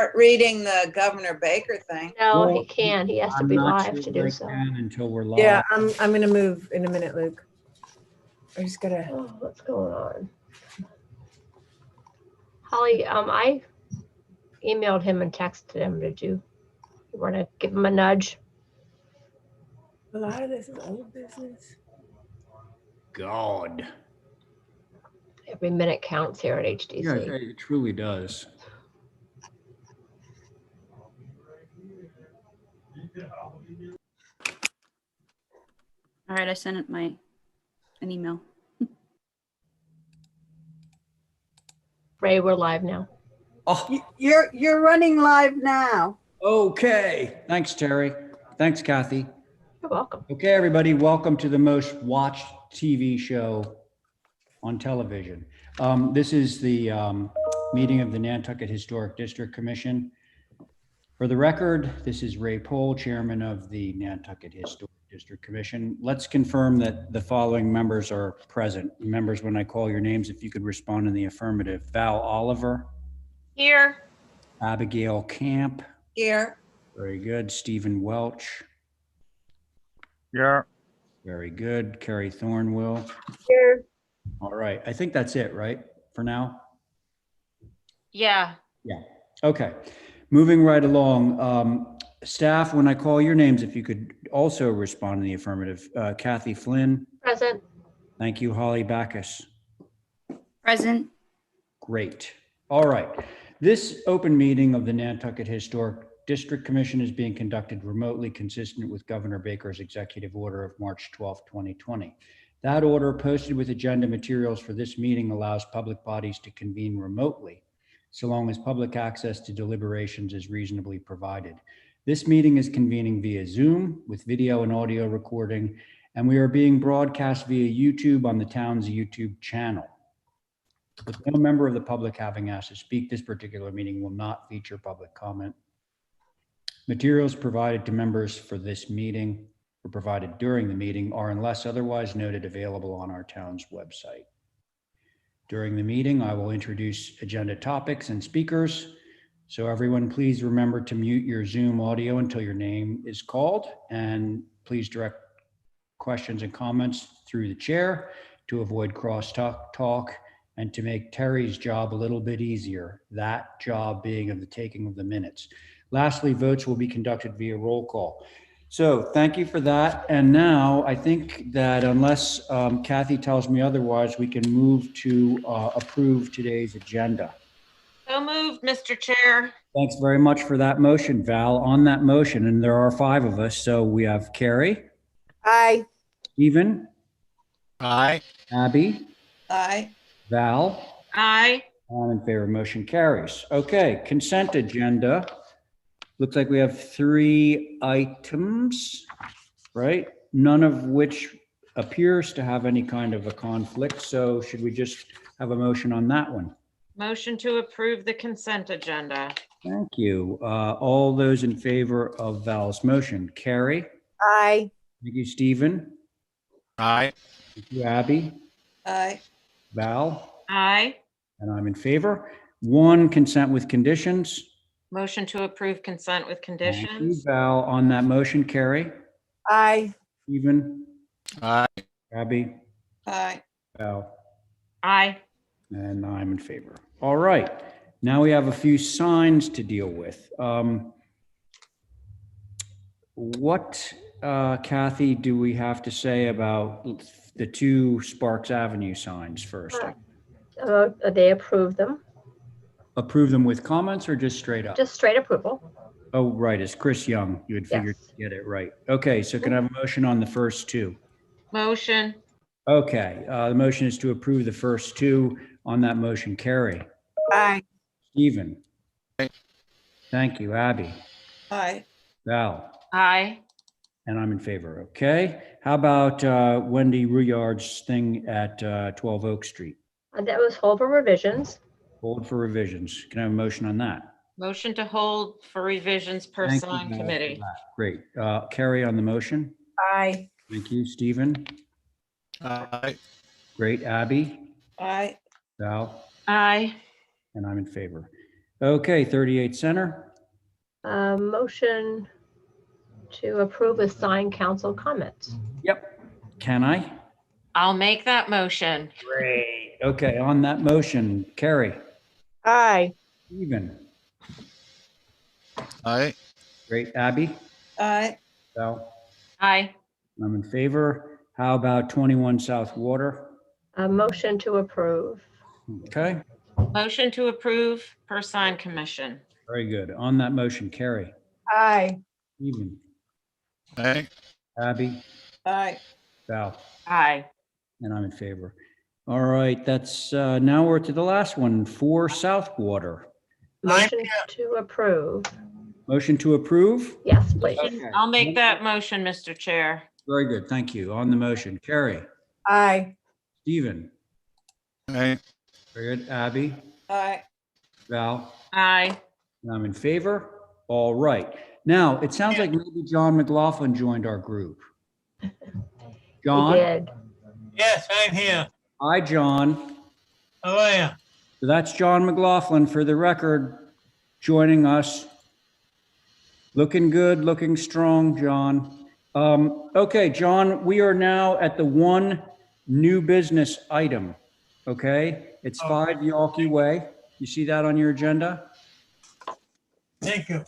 start reading the Governor Baker thing. No, Well, he can't. He has to I'm be not live sure to that I do so. can until we're live. Yeah, I'm gonna move in a minute, Luke. I just gotta. Oh, what's going on? Holly, I emailed him and texted him. Did you want to give him a nudge? A lot of this is old business. God. Every minute counts here at HDC. Yeah, it truly does. All right, I sent it an email. Ray, we're live now. Oh, You're running live now. okay. Thanks, Terry. Thanks, Kathy. You're welcome. Okay, everybody, welcome to the most watched TV show on television. This is the meeting of the Nantucket Historic District Commission. For the record, this is Ray Pohl, Chairman of the Nantucket Historic District Commission. Let's confirm that the following members are present. Members, when I call your names, if you could respond in the affirmative. Val Oliver. Here. Abigail Camp. Here. Very good. Stephen Welch. Yeah. Very good. Carrie Thornwell. Here. All right. I think that's it, right? For now? Yeah. Yeah. Okay. Moving right along. Staff, when I call your names, if you could also respond in the affirmative. Kathy Flynn. Present. Thank you. Holly Backus. Present. Great. All right. This open meeting of the Nantucket Historic District Commission is being conducted remotely, consistent with Governor Baker's executive order of March 12, 2020. That order, posted with agenda materials for this meeting, allows public bodies to convene remotely, so long as public access to deliberations is reasonably provided. This meeting is convening via Zoom with video and audio recording, and we are being broadcast via YouTube on the town's YouTube channel. With no member of the public having asked to speak, this particular meeting will not feature public comment. Materials provided to members for this meeting or provided during the meeting are, unless otherwise noted, available on our town's website. During the meeting, I will introduce agenda topics and speakers. So everyone, please remember to mute your Zoom audio until your name is called, and please direct questions and comments through the chair to avoid cross-talk and to make Terry's job a little bit easier, that job being of the taking of the minutes. Lastly, votes will be conducted via roll call. So thank you for that. And now I think that unless Kathy tells me otherwise, we can move to approve today's agenda. So moved, Mr. Chair. Thanks very much for that motion, Val. On that motion, and there are 5 of us, so we have Carrie. Aye. Stephen. Aye. Abby. Aye. Val. Aye. I'm in favor. Motion carries. Okay, consent agenda. Looks like we have 3 items, right? None of which appears to have any kind of a conflict. So should we just have a motion on that one? Motion to approve the consent agenda. Thank you. All those in favor of Val's motion. Carrie? Aye. Thank you, Stephen. Aye. Thank you, Abby. Aye. Val? Aye. And I'm in favor. 1, consent with conditions. Motion to approve consent with Thank you, conditions. Val. On that motion, Carrie? Aye. Stephen? Aye. Abby? Aye. Val? Aye. And I'm in favor. All right. Now we have a few signs to deal with. What, Kathy, do we have to say about the 2 Sparks Avenue signs first? They approved them. Approve them with comments or just straight up? Just straight approval. Oh, right. It's Chris Young. You had figured Yes. to get it right. Okay. So can I have a motion on the first 2? Motion. Okay. The motion is to approve the first 2. On that motion, Carrie? Aye. Stephen? Aye. Thank you. Abby? Aye. Val? Aye. And I'm in favor. Okay. How about Wendy Ruyard's thing at 12 Oak Street? And that was hold for revisions. Hold for revisions. Can I have a motion on that? Motion to hold for revisions per Thank you, sign Val, for committee. that. Great. Carrie on the motion. Aye. Thank you. Stephen? Aye. Great. Abby? Aye. Val? Aye. And I'm in favor. Okay, 38 Center. Motion to approve with signed council comments. Yep. Can I? I'll make that motion. Great. Okay, on that motion, Carrie, Aye. Stephen, Aye. great, Abby, Aye. Val, Aye. I'm in favor. How about 21 South Water? A motion to approve. Okay, Motion to approve per sign commission. very good. On that motion, Carrie, Aye. Stephen, Aye. Abby, Aye. Val, Aye. and I'm in favor. All right, that's, now we're to the last one, 4 South Water. Motion to approve. Motion to approve? Yes, please. Okay. I'll make that motion, Mr. Chair. Very good, thank you. On the motion, Carrie, Aye. Stephen, Aye. very good, Abby, Aye. Val, Aye. and I'm in favor. All right. Now, it sounds like maybe John McLaughlin joined our group. We John? did. Yes, I'm here. Hi, John. How are you? So that's John McLaughlin, for the record, joining us. Looking good, looking strong, John. Okay, John, we are now at the one new business item, okay? It's 5 Yawkey Way. You see that on your agenda? Thank you.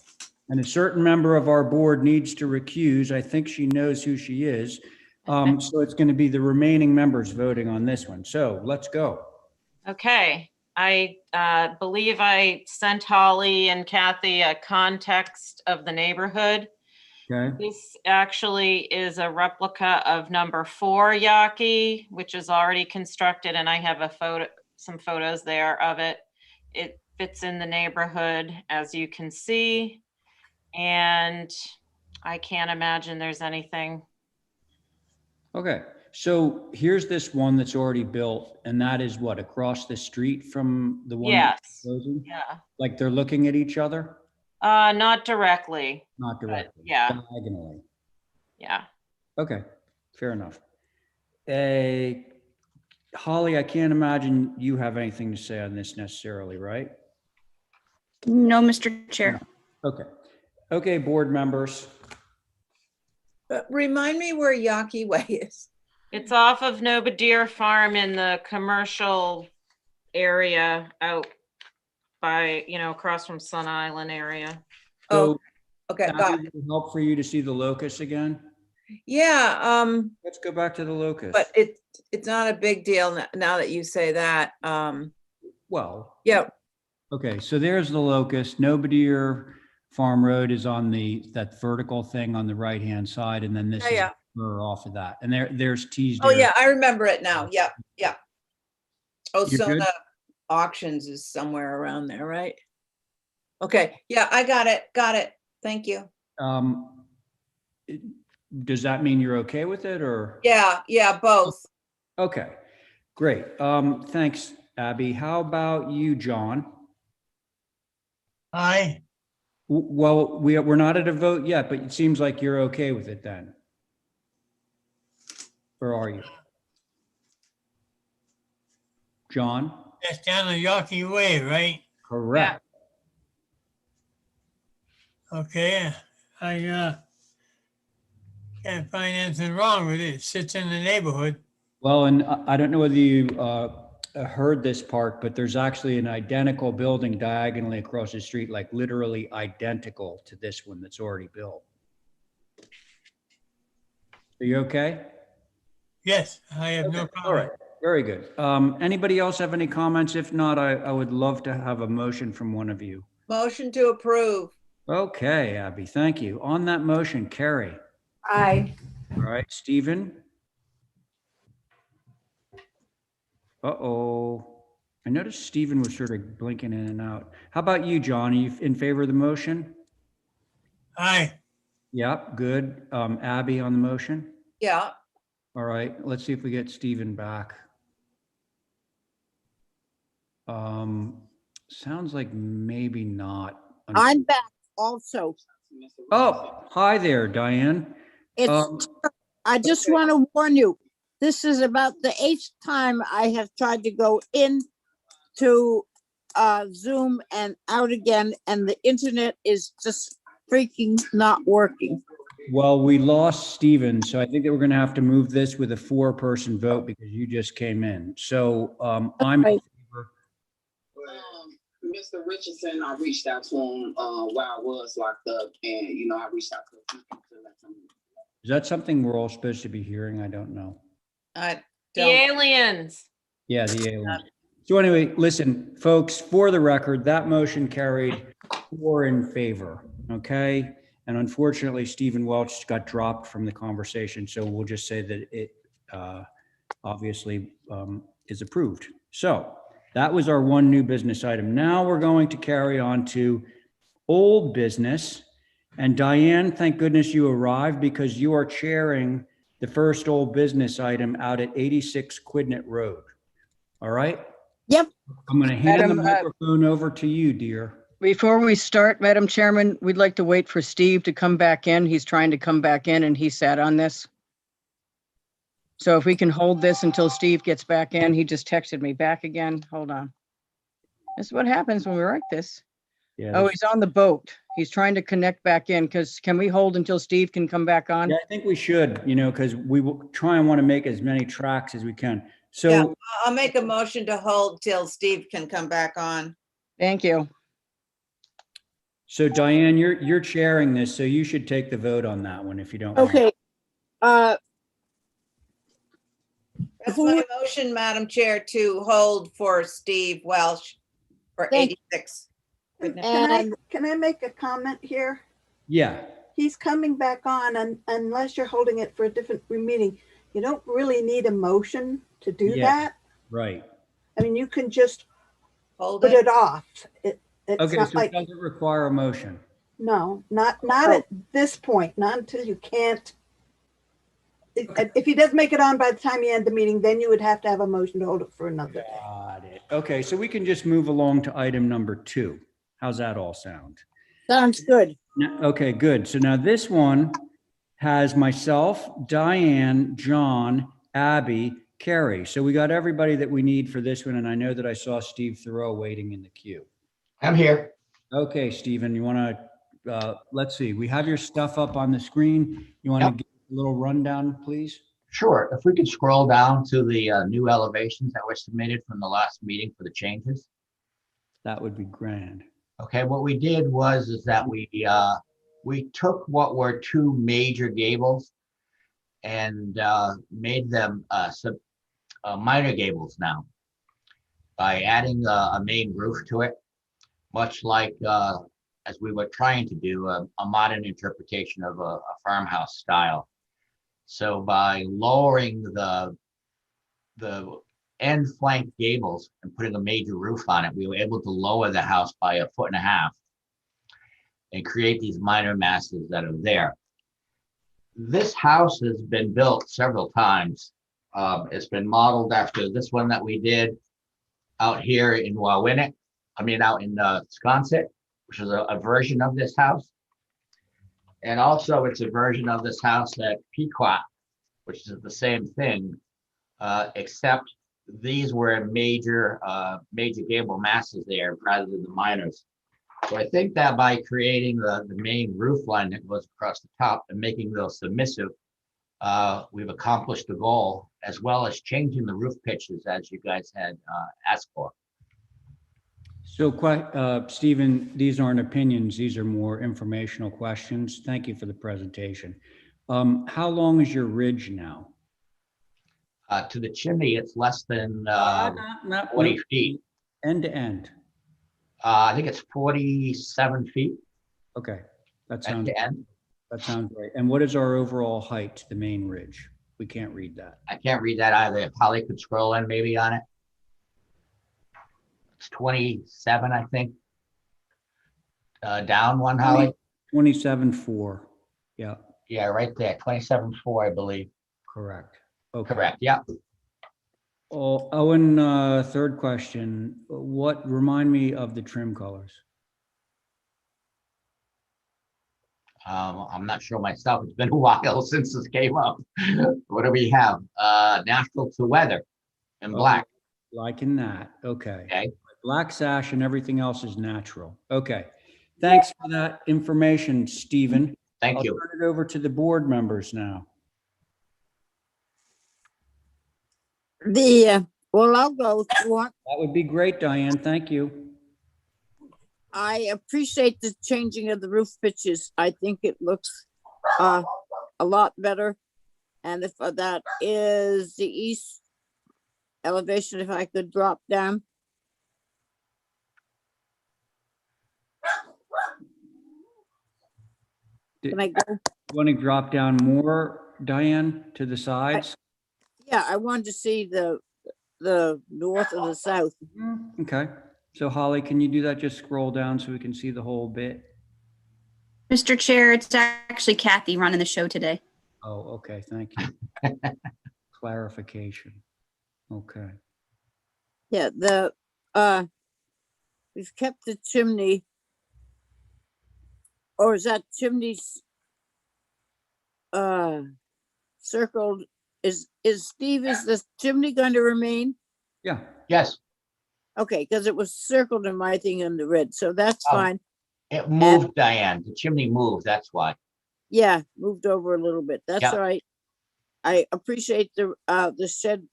And a certain member of our board needs to recuse. I think she knows who she is. So it's going to be the remaining members voting on this one. So let's go. Okay. I believe I sent Holly and Kathy a context of the neighborhood. Okay. This actually is a replica of number 4 Yawkey, which is already constructed, and I have a photo, some photos there of it. It fits in the neighborhood, as you can see, and I can't imagine there's anything. Okay. So here's this one that's already built, and that is what, across the street from the one? Yes. that's closing? Yeah, Like they're looking at each other? not directly. Not directly. yeah. Diagonally. Yeah. Okay, fair enough. Holly, I can't imagine you have anything to say on this necessarily, right? No, Mr. Chair. Okay. Okay, board members. Remind me where Yawkey Way is. It's off of Nobadeer Farm in the commercial area out by, across from Sun Island area. Oh, So, okay, Abby, got it. would it help for you to see the locus again? Yeah, Let's go back to the locus. but it's not a big deal now that you say that. Well, Yeah, okay, so there's the locus. Nobadeer Farm Road is on that vertical thing on the right-hand side, and then this is Yeah. off of that. And there's Teasdale. oh yeah, I remember it now. Yeah, yeah. Oh, You're so good? the auctions is somewhere around there, right? Okay, yeah, I got it. Got it. Thank you. Does that mean you're okay with it, or? Yeah, both. Okay, great. Thanks, Abby. How about you, John? Aye. Well, we're not at a vote yet, but it seems like you're okay with it then. Or are you? John? That's down the Yawkey Way, right? Correct. Okay. I can't find anything wrong with it. It sits in the neighborhood. Well, and I don't know whether you heard this part, but there's actually an identical building diagonally across the street, like literally identical to this one that's already built. Are you okay? Yes, I have no Okay, all right, comment. very good. Anybody else have any comments? If not, I would love to have a motion from one of you. Motion to approve. Okay, Abby, thank you. On that motion, Carrie. Aye. All right, Stephen. Uh-oh. I noticed Stephen was sort of blinking in and out. How about you, John? Are you in favor of the motion? Aye. Yep, good. Abby on the motion? Yeah, All right, let's see if we get Stephen back. Sounds like maybe not. I'm back also. Oh, hi there, Diane. It's, I just want to warn you, this is about the 8th time I have tried to go in to Zoom and out again, and the internet is just freaking not working. Well, we lost Steven, so I think that we're gonna have to move this with a 4-person vote because you just came in. So, I'm in Right. favor. Mr. Richardson, I reached out to him while I was locked up, and I reached out to a few people to let them. Is that something we're all supposed to be hearing? I don't know. I The don't, aliens. Yeah, the aliens. So anyway, listen, folks, for the record, that motion carried 4 in favor, okay? And unfortunately, Stephen Welch got dropped from the conversation, so we'll just say that it obviously is approved. So that was our one new business item. Now we're going to carry on to old business. And Diane, thank goodness you arrived because you are chairing the first old business item out at 86 Quidnet Road. All right? Yep. I'm going to hand the Madam, microphone over to you, dear. Before we start, Madam Chairman, we'd like to wait for Steve to come back in. He's trying to come back in and he sat on this. So if we can hold this until Steve gets back in, he just texted me back again. Hold on. This is what happens when we write this. Yeah, Oh, he's on the boat. He's trying to connect back in because can we hold until Steve can come back on? yeah, I think we should, because we will try and want to make as many tracks as we can. yeah, So, I'll make a motion to hold till Steve can come back on. Thank you. so Diane, you're chairing this, so you should take the vote on that one if you don't mind. Okay. That's my motion, Madam Chair, to hold for Steve Welsh for Thank- 86. And Can I make a comment here? Yeah, He's coming back on unless you're holding it for a different meeting. You don't really need a motion to do Yeah. that. right. I mean, you can just Hold put it. it off. It's Okay, not so it like, doesn't require a motion. no, not at this point, not until you can't. If he doesn't make it on by the time you end the meeting, then you would have to have a motion to hold it for another day. Got it. Okay, so we can just move along to item number 2. How's that all sound? sounds good. Okay, good. So now this one has myself, Diane, John, Abby, Carrie. So we got everybody that we need for this one. And I know that I saw Steve Thoreau waiting in the queue. I'm here. Okay, Stephen, you want to, let's see, we have your stuff up on the screen. You want to Yep. give a little rundown, please? Sure. If we could scroll down to the new elevations that were submitted from the last meeting for the changes. That would be grand. Okay, what we did is that we took what were 2 major gables and made them minor gables now by adding a main roof to it, much like as we were trying to do a modern interpretation of a farmhouse style. So by lowering the end flank gables and putting a major roof on it, we were able to lower the house by 1.5 feet and create these minor masses that are there. This house has been built several times. It's been modeled after this one that we did out here in Wawinick, out in Sconset, which is a version of this house. And also it's a version of this house at Pequot, which is the same thing, except these were major gable masses there rather than the minors. So I think that by creating the main roof line that goes across the top and making those submissive, we've accomplished the goal, as well as changing the roof pitches as you guys had asked for. So, Stephen, these aren't opinions. These are more informational questions. Thank you for the presentation. How long is your ridge now? To the chimney, it's less than Not 20 feet. End to end. I think it's 47 feet Okay, that end sounds to end. right. And what is our overall height to the main ridge? We can't read that. I can't read that either. If Holly could scroll in maybe on it. It's 27, I think. Down one, Holly. 27.4. Yeah, Yeah, right there, 27.4, I believe. correct. Okay. Correct, yeah. Oh, Owen, third question. Remind me of the trim colors? I'm not sure myself. It's been a while since this came up. What do we have? Natural to weather in black. Liking that. Okay. Okay. Black sash and everything else is natural. Okay. Thanks for that information, Stephen. Thank I'll you. turn it over to the board members now. Well, I'll go if you want. That would be great, Diane. Thank you. I appreciate the changing of the roof pitches. I think it looks a lot better. And if that is the east elevation, if I could drop down. Can I go? Want to drop down more, Diane, to the sides? Yeah, I wanted to see the north and the south. Okay. So Holly, can you do that? Just scroll down so we can see the whole bit. Mr. Chair, it's actually Kathy running the show today. Oh, okay. Thank you. Clarification. Okay. Yeah, we've kept the chimney. Or is that chimney's circled? Is Steve, is the chimney going to remain? Yeah. Yes, Okay, because it was circled in my thing in the red, so that's Oh. fine. it moved, Diane. The chimney moved, that's why. Yeah, moved over a little bit. That's Yeah. all right. I appreciate the shed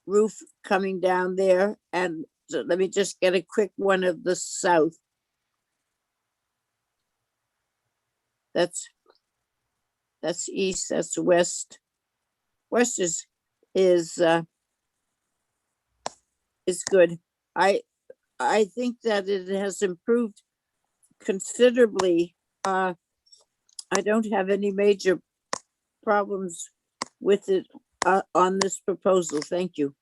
roof coming down there, and so let me just get a quick one of the south. That's east, that's west. West is good. I think that it has improved considerably. I don't have any major problems with it on this proposal. Thank you.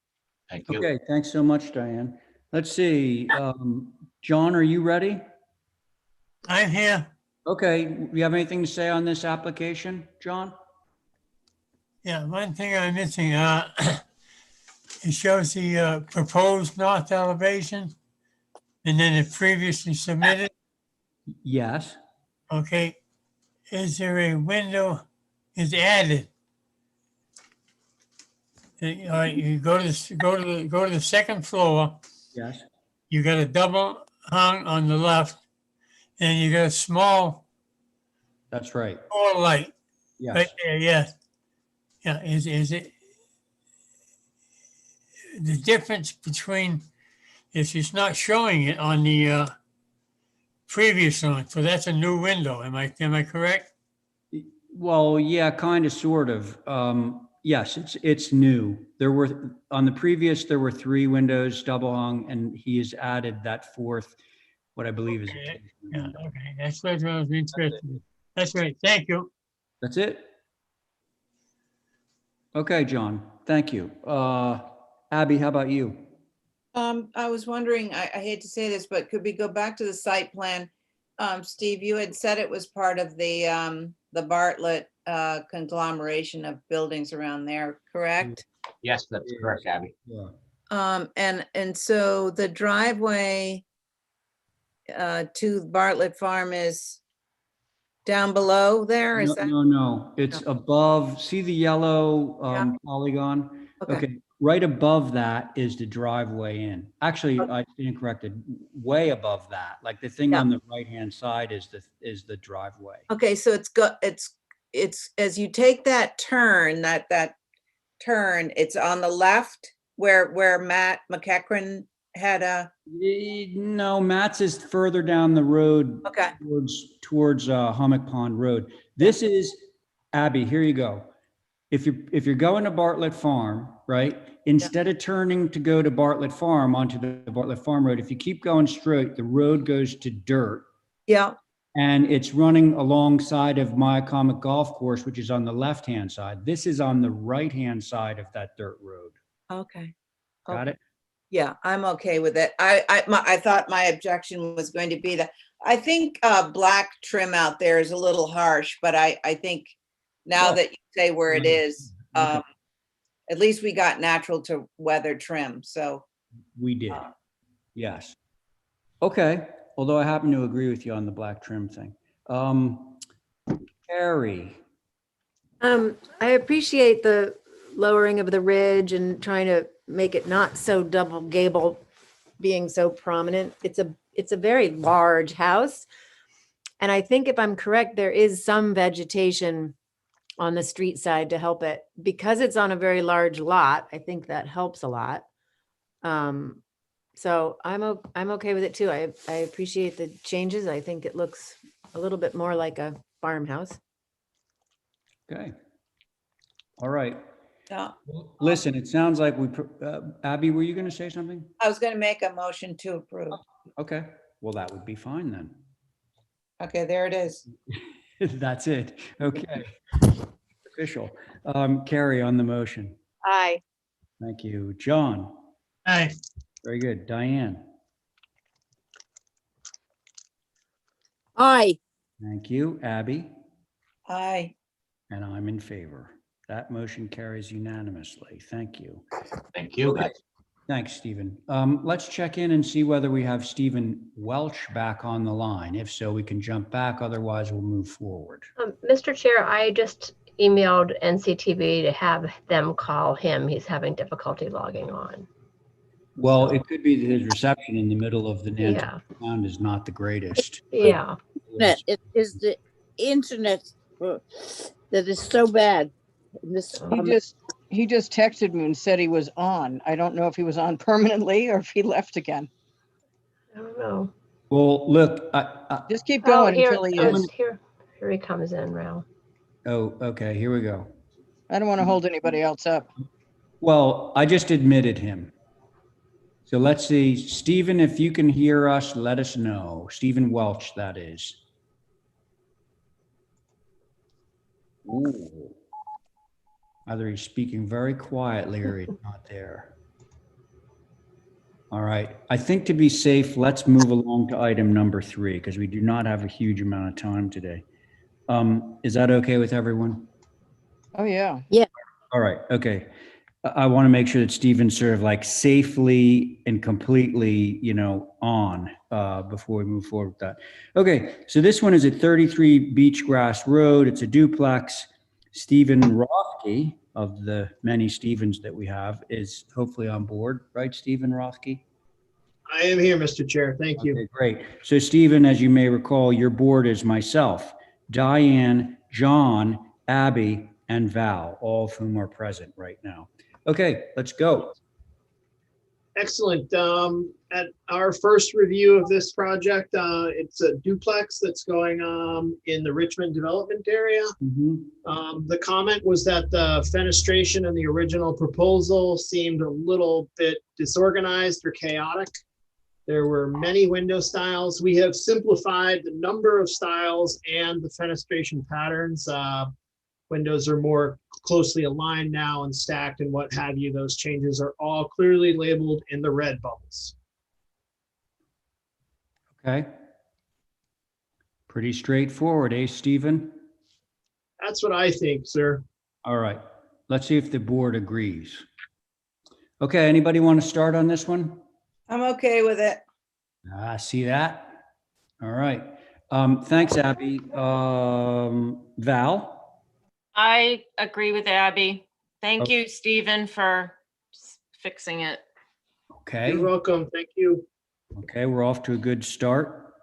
Thank you. Okay. Thanks so much, Diane. Let's see. John, are you ready? I'm here. Okay. You have anything to say on this application, John? Yeah, one thing I'm missing, it shows the proposed north elevation and then it previously submitted. Yes. Okay, is there a window is added? You go to the second floor, Yes. you got a double hung on the left, and you got a small That's right. door light Yes. right there, yes. Yeah, is it the difference between, if it's not showing it on the previous one, so that's a new window, am I correct? Well, yeah, kind of, sort of. Yes, it's new. There were, on the previous, there were 3 windows double hung, and he has added that 4th, what I believe is. Okay, yeah, okay, that's what I was interested in. That's right, thank you. That's it? Okay, John, thank you. Abby, how about you? I was wondering, I hate to say this, but could we go back to the site plan? Steve, you had said it was part of the Bartlett conglomeration of buildings around there, correct? Yes, that's correct, Abby. Yeah. And so the driveway to Bartlett Farm is down below there, is that? No, it's above, see the yellow Yeah. polygon? Okay. Okay, right above that is the driveway in. Actually, I stand corrected, way above that, like the thing Yeah. on the right-hand side is the driveway. Okay, so it's as you take that turn, that turn, it's on the left where Matt McEachran had a, No, Matt's is further down the road. Okay. Towards Hummock Pond Road. This is, Abby, here you go. If you're going to Bartlett Farm, right? Instead of turning to go to Bartlett Farm onto the Bartlett Farm Road, if you keep going straight, the road goes to dirt. yeah, And it's running alongside of Myacomic Golf Course, which is on the left-hand side. This is on the right-hand side of that dirt road. okay. Got it? Yeah, I'm okay with it. I thought my objection was going to be that, I think black trim out there is a little harsh, but I think now Yeah. that you say where it is, Okay. at least we got natural to weather trim, so. We did. Yes. Okay. Although I happen to agree with you on the black trim thing. Carrie. I appreciate the lowering of the ridge and trying to make it not so double gable. being so prominent. It's a very large house. And I think if I'm correct, there is some vegetation on the street side to help it. Because it's on a very large lot, I think that helps a lot. So I'm okay with it too. I appreciate the changes. I think it looks a little bit more like a farmhouse. Okay. All right. Yeah, Listen, it sounds like Abby, were you going to say something? I was gonna make a motion to approve. Okay, well, that would be fine then. Okay, there it is. That's it. Okay. Official. Carrie on the motion. Aye. Thank you. John. Aye. Very good. Diane. Aye. Thank you. Abby. Aye. And I'm in favor. That motion carries unanimously. Thank you. Thank you, guys. Thanks, Stephen. Let's check in and see whether we have Stephen Welch back on the line. If so, we can jump back. Otherwise, we'll move forward. Mr. Chair, I just emailed NCTV to have them call him. He's having difficulty logging on. Well, it could be that his reception in the middle of the Yeah. Nantucket sound is not the greatest. Yeah. It is the internet that is so bad. This, He just texted me and said he was on. I don't know if he was on permanently or if he left again. I don't know. Well, look, Just keep going here, until he is. Here he comes in now. oh, okay, here we go. I don't want to hold anybody else up. Well, I just admitted him. So let's see, Stephen, if you can hear us, let us know. Stephen Welch, that is. Ooh. Either he's speaking very quietly or he's not there. All right, I think to be safe, let's move along to item number 3 because we do not have a huge amount of time today. Is that okay with everyone? Oh, yeah. All right, okay. I want to make sure that Stephen's sort of like safely and completely, on before we move forward with that. Okay, so this one is at 33 Beachgrass Road. It's a duplex. Stephen Rothke, of the many Stephens that we have, is hopefully on board, right, Stephen Rothke? I am here, Mr. Chair. Thank you. Okay, great. So Stephen, as you may recall, your board is myself, Diane, John, Abby, and Val, all of whom are present right now. Okay, let's go. Excellent. At our first review of this project, it's a duplex that's going in the Richmond development area. The comment was that the fenestration in the original proposal seemed a little bit disorganized or chaotic. There were many window styles. We have simplified the number of styles and the fenestration patterns. Windows are more closely aligned now and stacked and what have you. Those changes are all clearly labeled in the red bubbles. Okay. Pretty straightforward, eh, Stephen? That's what I think, sir. All right. Let's see if the board agrees. Okay, anybody want to start on this one? I'm okay with it. See that? All right. Thanks, Abby. Val? I agree with Abby. Thank you, Stephen, for fixing it. Okay. You're welcome. Thank you. Okay, we're off to a good start.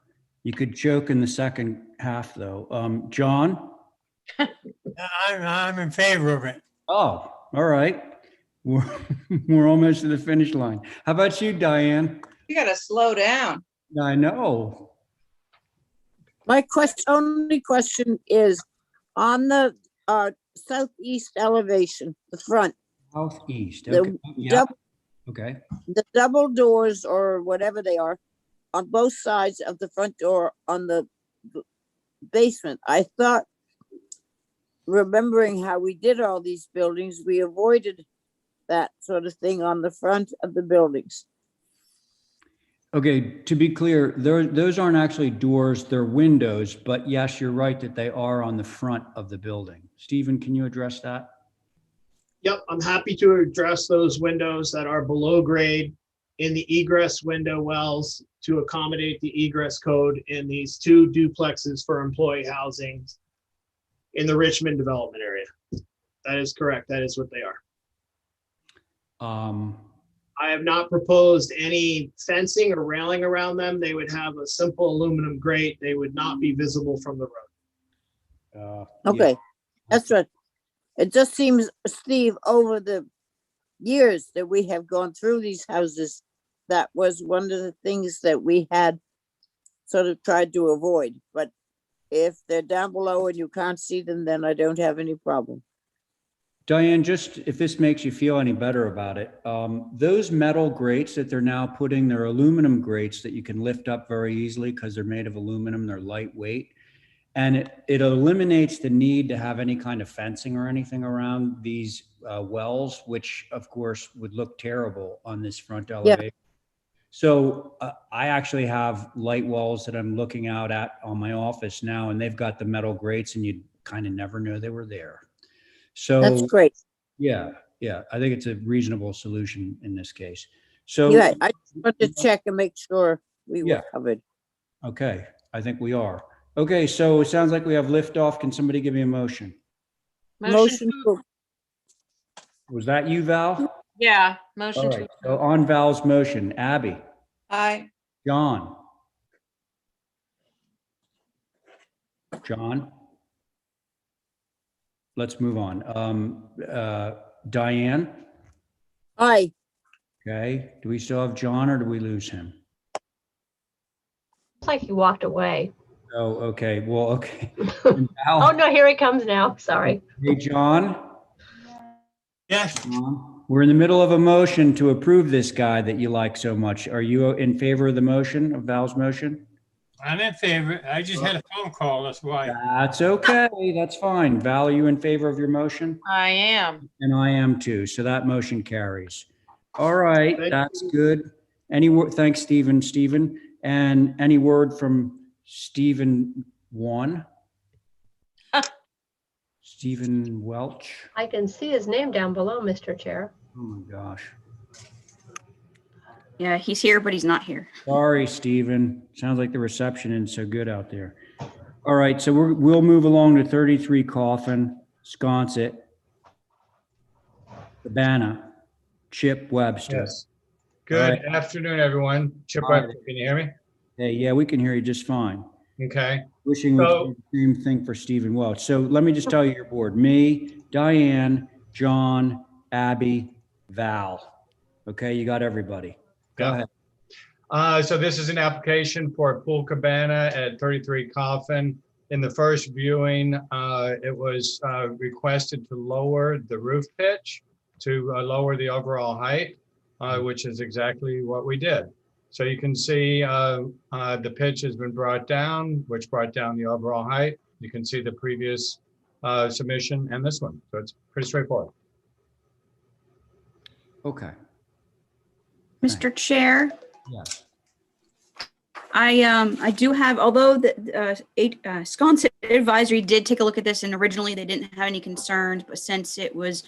You could choke in the second half, though. John? I'm in favor of it. Oh, all right. We're almost to the finish line. How about you, Diane? You gotta slow down. I know. My only question is on the southeast elevation, the front, Southeast. the Okay. Yeah. double, Okay. the double doors or whatever they are on both sides of the front door on the basement. I thought, remembering how we did all these buildings, we avoided that sort of thing on the front of the buildings. Okay, to be clear, those aren't actually doors, they're windows, but yes, you're right that they are on the front of the building. Stephen, can you address that? Yep, I'm happy to address those windows that are below grade in the egress window wells to accommodate the egress code in these 2 duplexes for employee housing in the Richmond development area. That is correct. That is what they are. I have not proposed any fencing or railing around them. They would have a simple aluminum grate. They would not be visible from the road. Okay, that's right. It just seems, Steve, over the years that we have gone through these houses, that was one of the things that we had sort of tried to avoid. But if they're down below and you can't see them, then I don't have any problem. Diane, just if this makes you feel any better about it, those metal grates that they're now putting, they're aluminum grates that you can lift up very easily because they're made of aluminum, they're lightweight. And it eliminates the need to have any kind of fencing or anything around these wells, which of course would look terrible on this front elevation. So I actually have light wells that I'm looking out at on my office now, and they've got the metal grates and you'd kind of never know they were there. So that's great. Yeah, I think it's a reasonable solution in this case. So Yeah, I just want to check and make sure we were covered. Okay, I think we are. Okay, so it sounds like we have liftoff. Can somebody give me a motion? Motion. Was that you, Val? Yeah, motion All to right, so on Val's motion, Abby, Aye. John. John? Let's move on. Diane? Aye. Okay, do we still have John or do we lose him? Looks like he walked away. Oh, okay, well, okay. Oh, no, here he comes now. Sorry. Hey, John? Yes. We're in the middle of a motion to approve this guy that you like so much. Are you in favor of the motion, of Val's motion? I'm in favor. I just had a phone call, that's why. That's okay, that's fine. Val, are you in favor of your motion? I am. And I am too, so that motion carries. All right, that's good. Any word, thanks, Stephen. And any word from Stephen 1? Stephen Welch? I can see his name down below, Mr. Chair. Oh my gosh. Yeah, he's here, but he's not here. Sorry, Stephen. Sounds like the reception isn't so good out there. All right, so we'll move along to 33 Coffin, Sconset, Cabana, Chip Webster. Yes. Good afternoon, everyone. Chip Webster, can you hear me? Hey, yeah, we can hear you just fine. Okay. Wishing we could do the same thing for Stephen Welch. So let me just tell you your board. Me, Diane, John, Abby, Val. Okay, you got everybody. Go ahead. So this is an application for a pool cabana at 33 Coffin. In the first viewing, it was requested to lower the roof pitch to lower the overall height, which is exactly what we did. So you can see the pitch has been brought down, which brought down the overall height. You can see the previous submission and this one. So it's pretty straightforward. Okay. Mr. Chair, Yes. I do have, although the Sconset Advisory did take a look at this, and originally they didn't have any concerns, but since it was,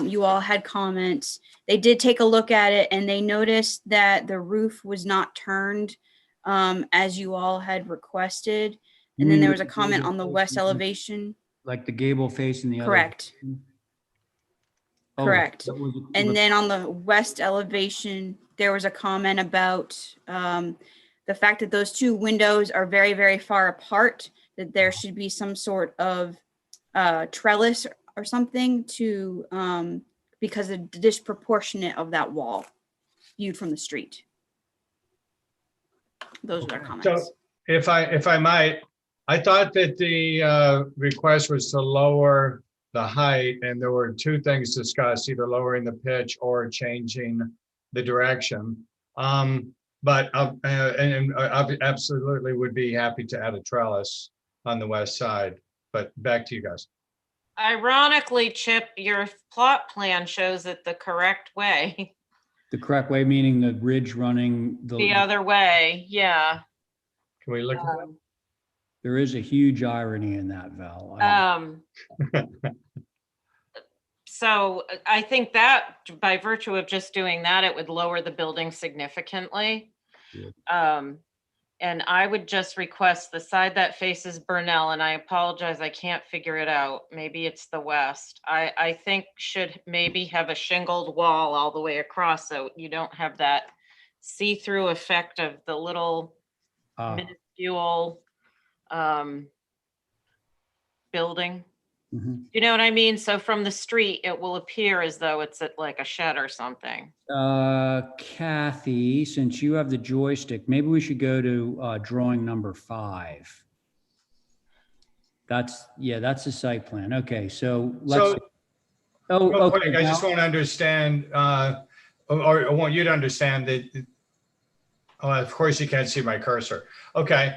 you all had comments, they did take a look at it and they noticed that the roof was not turned as you all had requested. And then there was a comment on the west elevation. Like the gable face in the other. Correct. Oh, Correct. that was- And then on the west elevation, there was a comment about the fact that those two windows are very, very far apart, that there should be some sort of trellis or something to, because of the disproportionate of that wall viewed from the street. Those are their comments. So if I might, I thought that the request was to lower the height, and there were two things discussed, either lowering the pitch or changing the direction. But I absolutely would be happy to add a trellis on the west side, but back to you guys. Ironically, Chip, your plot plan shows it the correct way. The correct way, meaning the ridge running The other way, yeah. Can we look at that? There is a huge irony in that, Val. So I think that by virtue of just doing that, it would lower the building significantly. And I would just request the side that faces Burnell, and I apologize, I can't figure it out. Maybe it's the west. I think should maybe have a shingled wall all the way across so you don't have that see-through effect of the little minuscule building. You know what I mean? So from the street, it will appear as though it's at like a shed or something. Kathy, since you have the joystick, maybe we should go to drawing number 5. That's the site plan. Okay, so let's. So, Oh, real okay. quick, I just want to understand, or I want you to understand that, oh, of course you can't see my cursor. Okay.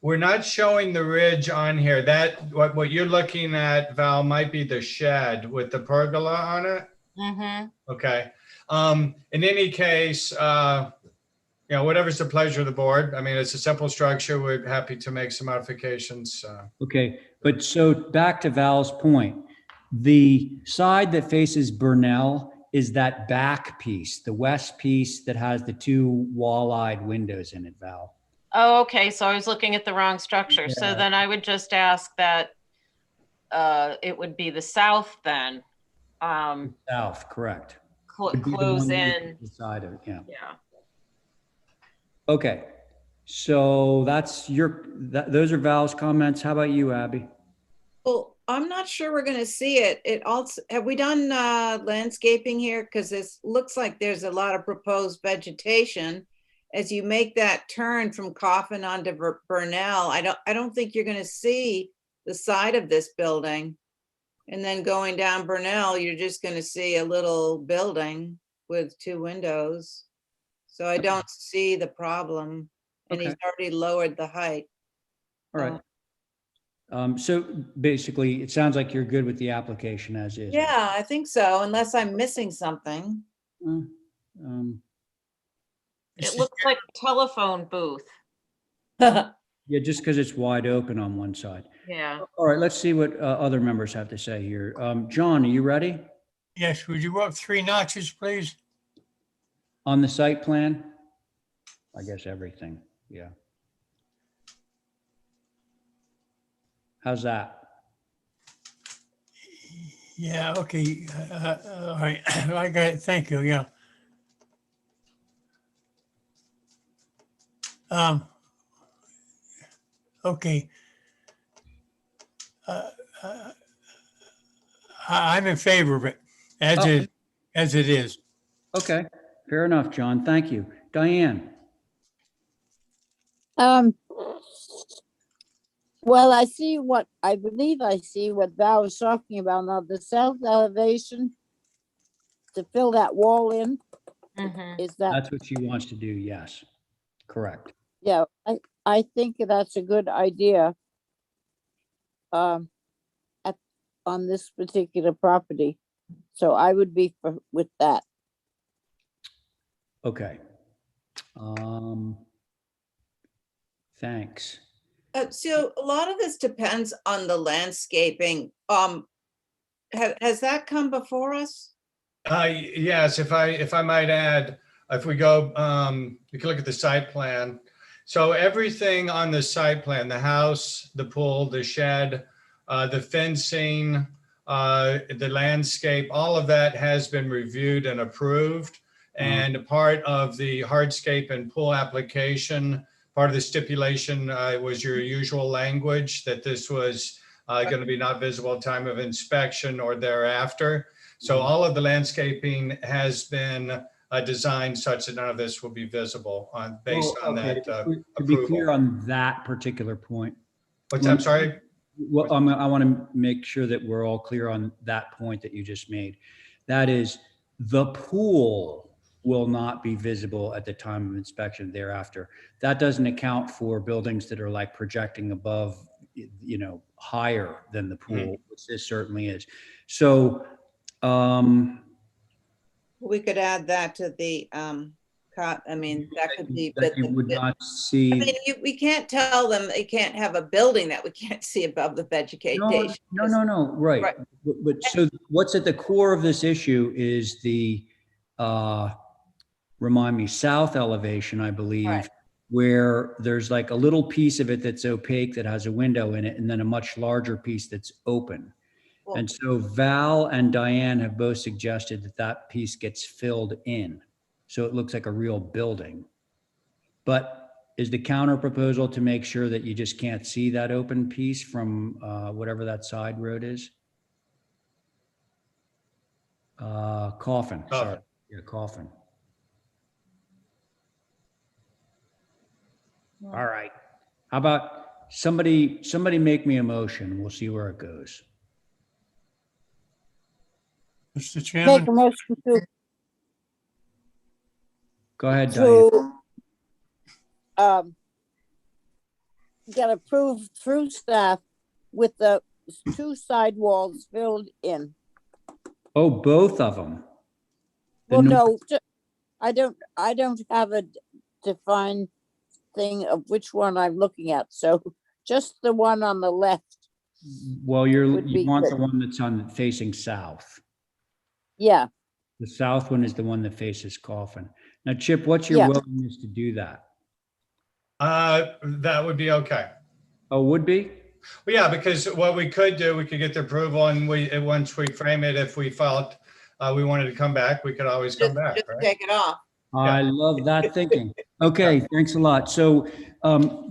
We're not showing the ridge on here. That, what you're looking at, Val, might be the shed with the pergola on it. Mm-hmm. Okay. In any case, whatever's the pleasure of the board. I mean, it's a simple structure. We're happy to make some modifications. Okay, but so back to Val's point, the side that faces Burnell is that back piece, the west piece that has the 2 wall-eyed windows in it, Val. Oh, okay. So I was looking at the wrong structure. So then I would just ask that it would be the south then. South, correct. Close in. The side of it, yeah. Yeah. Okay, so those are Val's comments. How about you, Abby? Well, I'm not sure we're gonna see it. It also, have we done landscaping here? Because this looks like there's a lot of proposed vegetation. As you make that turn from Coffin onto Burnell, I don't think you're gonna see the side of this building. And then going down Burnell, you're just gonna see a little building with 2 windows. So I don't see the problem, and he's already lowered the height. All right. So basically, it sounds like you're good with the application as is. Yeah, I think so, unless I'm missing something. It looks like a telephone booth. Yeah, just because it's wide open on one side. Yeah. All right, let's see what other members have to say here. John, are you ready? Yes, would you go up 3 notches, please? On the site plan? I guess everything, yeah. How's that? Yeah, okay. All right, I got it. Thank you, yeah. Okay. I'm in favor of it, as it is. Okay, fair enough, John. Thank you. Diane? Well, I believe I see what Val was talking about now, the south elevation to fill that wall in. Is that? That's what she wants to do, yes. Correct. Yeah, I think that's a good idea. On this particular property. So I would be with that. Okay. Thanks. So a lot of this depends on the landscaping. Has that come before us? Yes, if I might add, if we go, you can look at the site plan. So everything on the site plan, the house, the pool, the shed, the fencing, the landscape, all of that has been reviewed and approved. And part of the hardscape and pool application, part of the stipulation was your usual language that this was going to be not visible at time of inspection or thereafter. So all of the landscaping has been designed such that none of this will be visible based on that To approval. be clear on that particular point. I'm sorry? Well, I want to make sure that we're all clear on that point that you just made. That is, the pool will not be visible at the time of inspection thereafter. That doesn't account for buildings that are like projecting above, higher than the pool, which this certainly is. So, We could add that to the, that could be. that you would not see. We can't tell them they can't have a building that we can't see above the vegetation. No, right. But so what's at the core of this issue is the, remind me, south elevation, I believe, Right. where there's like a little piece of it that's opaque that has a window in it, and then a much larger piece that's open. And so Val and Diane have both suggested that that piece gets filled in, so it looks like a real building. But is the counter proposal to make sure that you just can't see that open piece from whatever that side road is? Coffin, sorry. Yeah, Coffin. All right. How about somebody make me a motion? We'll see where it goes. Mr. Chairman, Make a motion Go ahead, Diane. to get approved through staff with the 2 side walls filled in. Oh, both of them. Well, no, I don't have a defined thing of which one I'm looking at. So just the one on the left. Well, you would be want good. the one that's facing south. Yeah. The south one is the one that faces Coffin. Now, Chip, what's your Yeah. willingness to do that? That would be okay. Oh, would be? Well, yeah, because what we could do, we could get the approval, and once we frame it, if we felt we wanted to come back, we could always come back, Just right? take it off. I love that thinking. Okay, thanks a lot. So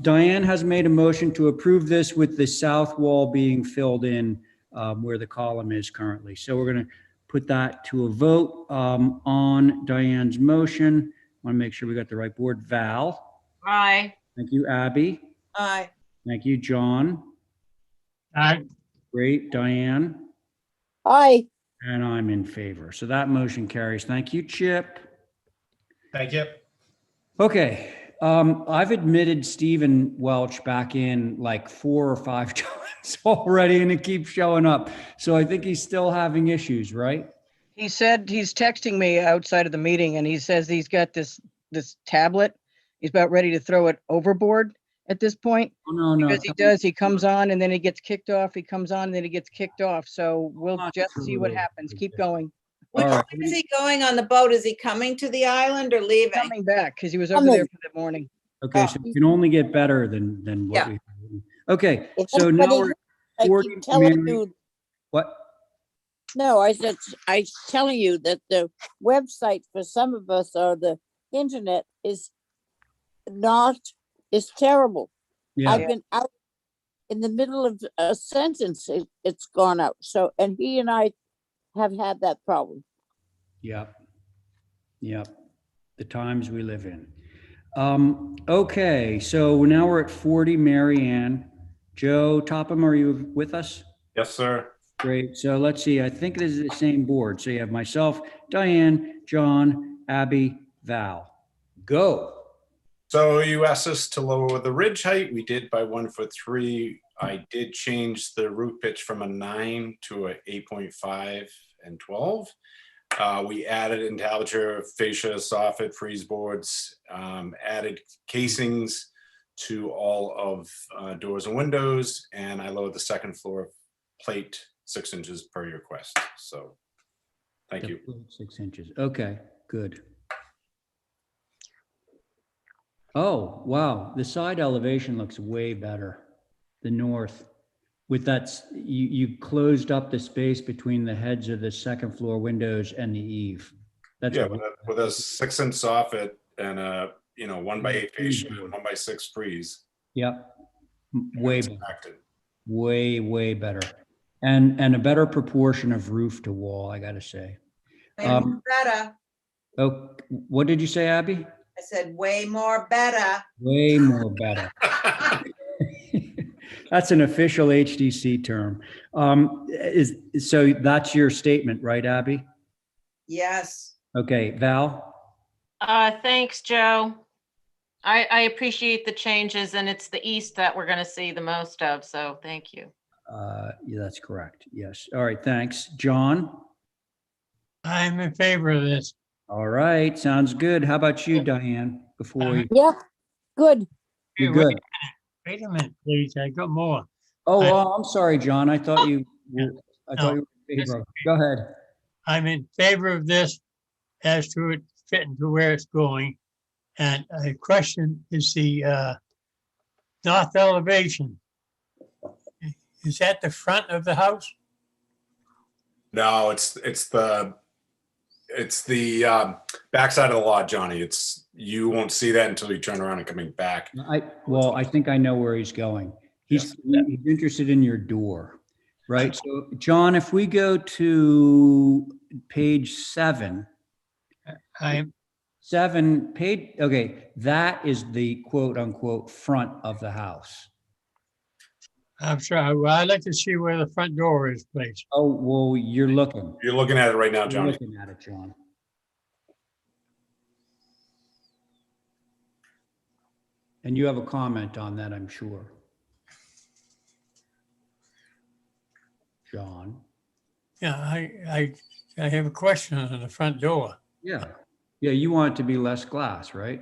Diane has made a motion to approve this with the south wall being filled in where the column is currently. So we're going to put that to a vote on Diane's motion. I want to make sure we got the right board. Val? Aye. Thank you, Abby. Aye. Thank you, John. aye. Great, Diane. Aye. And I'm in favor. So that motion carries. Thank you, Chip. Thank you. Okay, I've admitted Stephen Welch back in like 4 or 5 times already, and it keeps showing up. So I think he's still having issues, right? He said he's texting me outside of the meeting, and he says he's got this tablet. He's about ready to throw it overboard at this point. Oh, no. Because he comes on and then he gets kicked off. He comes on and then he gets kicked off. So we'll Not just see what true. happens. Keep going. Which All way right. is he going on the boat? Is he coming to the island or leaving? Coming back because he was over there for the morning. Okay, so it can only get better than what Yeah. we. Okay, If so now anybody- we're I keep 40 telling Mary- you, What? no, I said, I'm telling you that the website for some of us or the internet is terrible. Yeah. I've been out in the middle of a sentence. It's gone out. So, and he and I have had that problem. Yep. The times we live in. Okay, so now we're at 40 Mary Ann. Joe Topham, are you with us? Yes, sir. Great. So let's see. I think this is the same board. So you have myself, Diane, John, Abby, Val. Go. So you asked us to lower the ridge height. We did by 1'3". I did change the roof pitch from a 9 to a 8.5 and 12. We added entablature, fascia, soffit, frieze boards, added casings to all of doors and windows, and I lowered the second floor plate 6 inches per your request. So thank you. 6 inches. Okay, good. Oh, wow. The side elevation looks way better. The north. With that, you closed up the space between the heads of the second floor windows and the eave. That's Yeah, with a 6-inch soffit and a 1x8 fascia and 1x6 frieze. Yep. Way better. Way better. And a better proportion of roof to wall, I gotta say. Way more better. Oh, what did you say, Abby? I said way more better. Way more better. That's an official HDC term. So that's your statement, right, Abby? Yes. Okay, Val? Thanks, Joe. I appreciate the changes, and it's the east that we're going to see the most of, so thank you. Yeah, that's correct. Yes. All right, thanks. John? I'm in favor of this. All right, sounds good. How about you, Diane? Before we, Yeah, good. you're good. Wait a minute, please. I got more. Oh, I'm sorry, John. I thought you were, No, in favor of it. Go ahead. I'm in favor of this as to it fitting to where it's going. And a question is the north elevation. Is that the front of the house? No, it's the backside of the lot, Johnny. You won't see that until you turn around and coming back. I think I know where he's going. He's interested in your door, right? So John, if we go to page 7. Okay, that is the quote unquote front of the house. I'm sorry. Well, I'd like to see where the front door is placed. Oh, well, you're looking. You're looking at it right now, You're Johnny. looking at it, John. And you have a comment on that, I'm sure. John? Yeah, I have a question on the front door. Yeah. Yeah, you want it to be less glass, right?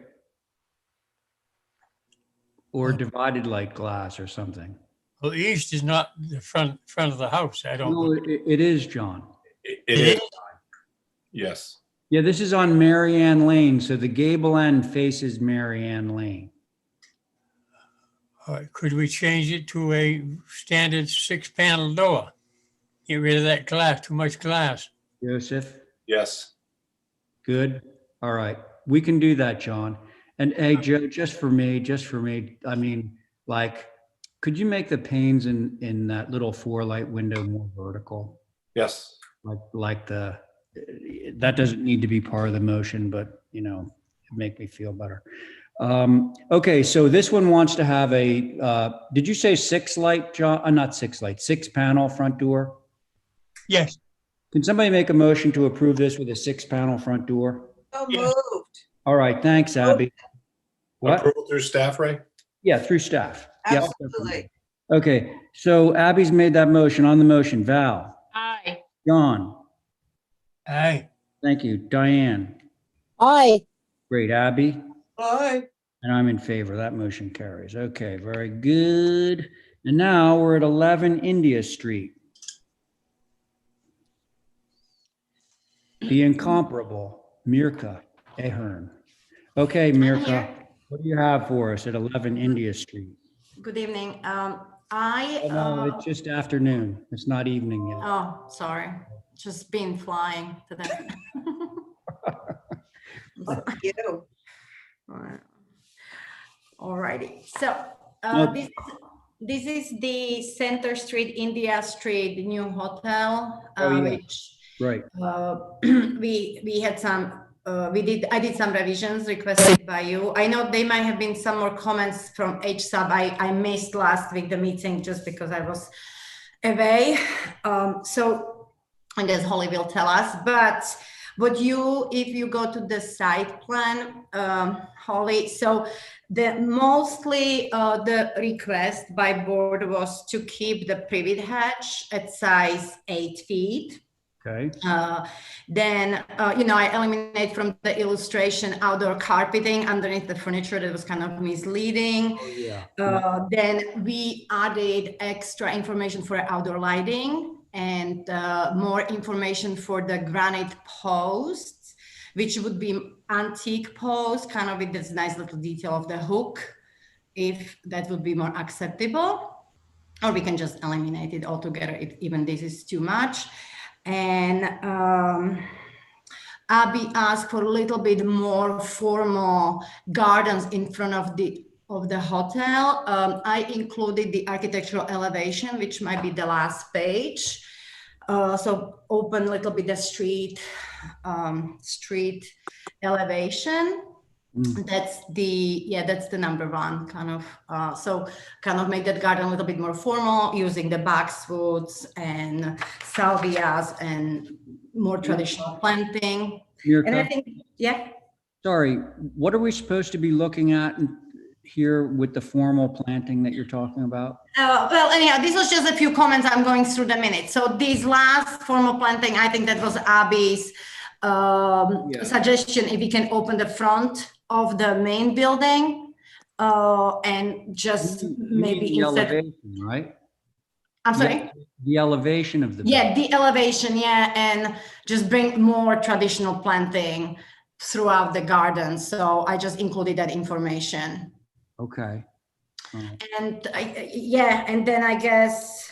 Or divided like glass or something. Well, east is not the front of the house. I don't. No, it is, John. It is. Yes. Yeah, this is on Marianne Lane, so the gable end faces Marianne Lane. All right, could we change it to a standard 6-panel door? Get rid of that glass, too much glass. Joseph? Yes. Good. All right. We can do that, John. And hey, Joe, just for me, I mean, like, could you make the panes in that little 4-light window more vertical? Yes. That doesn't need to be part of the motion, but make me feel better. Okay, so this one wants to have did you say 6-light, John? Not 6-light, 6-panel front door? Yes. Can somebody make a motion to approve this with a 6-panel front door? So moved. All right, thanks, Abby. What? Approval through staff, Ray? Yeah, through staff. Yep. Absolutely. Okay, so Abby's made that motion. On the motion, Val, Aye. John, Aye. thank you. Diane, Aye. great. Abby, Aye. and I'm in favor. That motion carries. Okay, very good. And now we're at 11 India Street. The incomparable Mirka Ahern. Okay, Mirka, what do you have for us at 11 India Street? Good evening. Oh, no, it's just afternoon. It's not evening yet. Oh, sorry. Just been flying today. Fuck you. All righty. So this is the Center Street, India Street new hotel, Oh, yeah. which Right. we had some. I did some revisions requested by you. I know there might have been some more comments from HSUB. I missed last week the meeting just because I was away. So I guess Holly will tell us. But if you go to the site plan, Holly, so mostly the request by board was to keep the privet hatch at size 8 feet. Okay. Then, I eliminate from the illustration outdoor carpeting underneath the furniture. That was kind of misleading. Oh, yeah. Then we added extra information for outdoor lighting and more information for the granite posts, which would be antique posts, kind of with this nice little detail of the hook, if that would be more acceptable. Or we can just eliminate it altogether if even this is too much. And Abby asked for a little bit more formal gardens in front of the hotel. I included the architectural elevation, which might be the last page. So open a little bit the street elevation. That's the number one kind of, so kind of make that garden a little bit more formal using the boxwoods and salvias and more traditional planting. Mirka, And I think, sorry, what are we supposed to be looking at here with the formal planting that you're talking about? Well, anyhow, this was just a few comments. I'm going through the minutes. So this last formal planting, I think that was Abby's suggestion. If we can open the front of the main building and just maybe the elevation, right? I'm sorry? The elevation of the building. Yeah, the elevation, and just bring more traditional planting throughout the garden. So I just included that information. Okay. All right. And yeah, and then I guess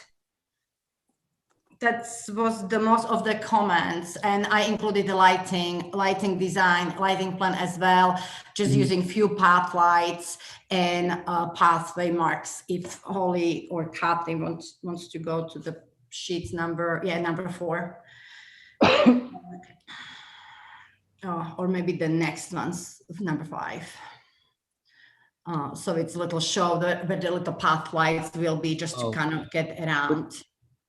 that was the most of the comments, and I included the lighting design, lighting plan as well, just using few path lights and pathway marks. If Holly or Kathy wants to go to the sheets number 4. Or maybe the next one's number 5. So it's a little show that, but the little path lights will be just to kind of get around.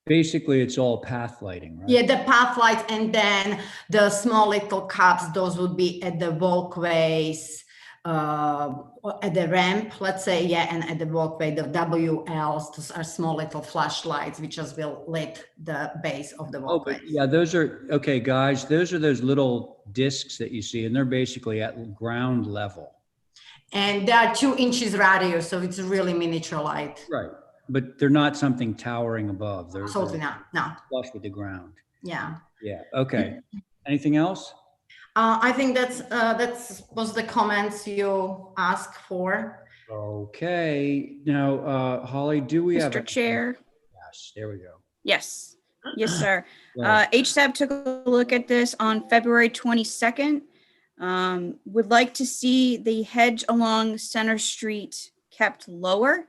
Basically, it's all path lighting, right? Yeah, the path lights, and then the small little cups, those would be at the walkways, at the ramp, let's say, yeah, and at the walkway, the WLs, those are small little flashlights, which just will lit the base of the walkway. Yeah, those are, okay, guys, those are those little discs that you see, and they're basically at ground level. And they are 2 inches radius, so it's a really miniature light. Right. But they're not something towering above. They're Absolutely not, no. Flush with the ground. Yeah. Yeah, okay. Anything else? I think that's was the comments you asked for. Okay, now, Holly, do we have? Mr. Chair. Yes, there we go. Yes. Yes, sir. Right. HSAB took a look at this on February 22nd. Would like to see the hedge along Center Street kept lower.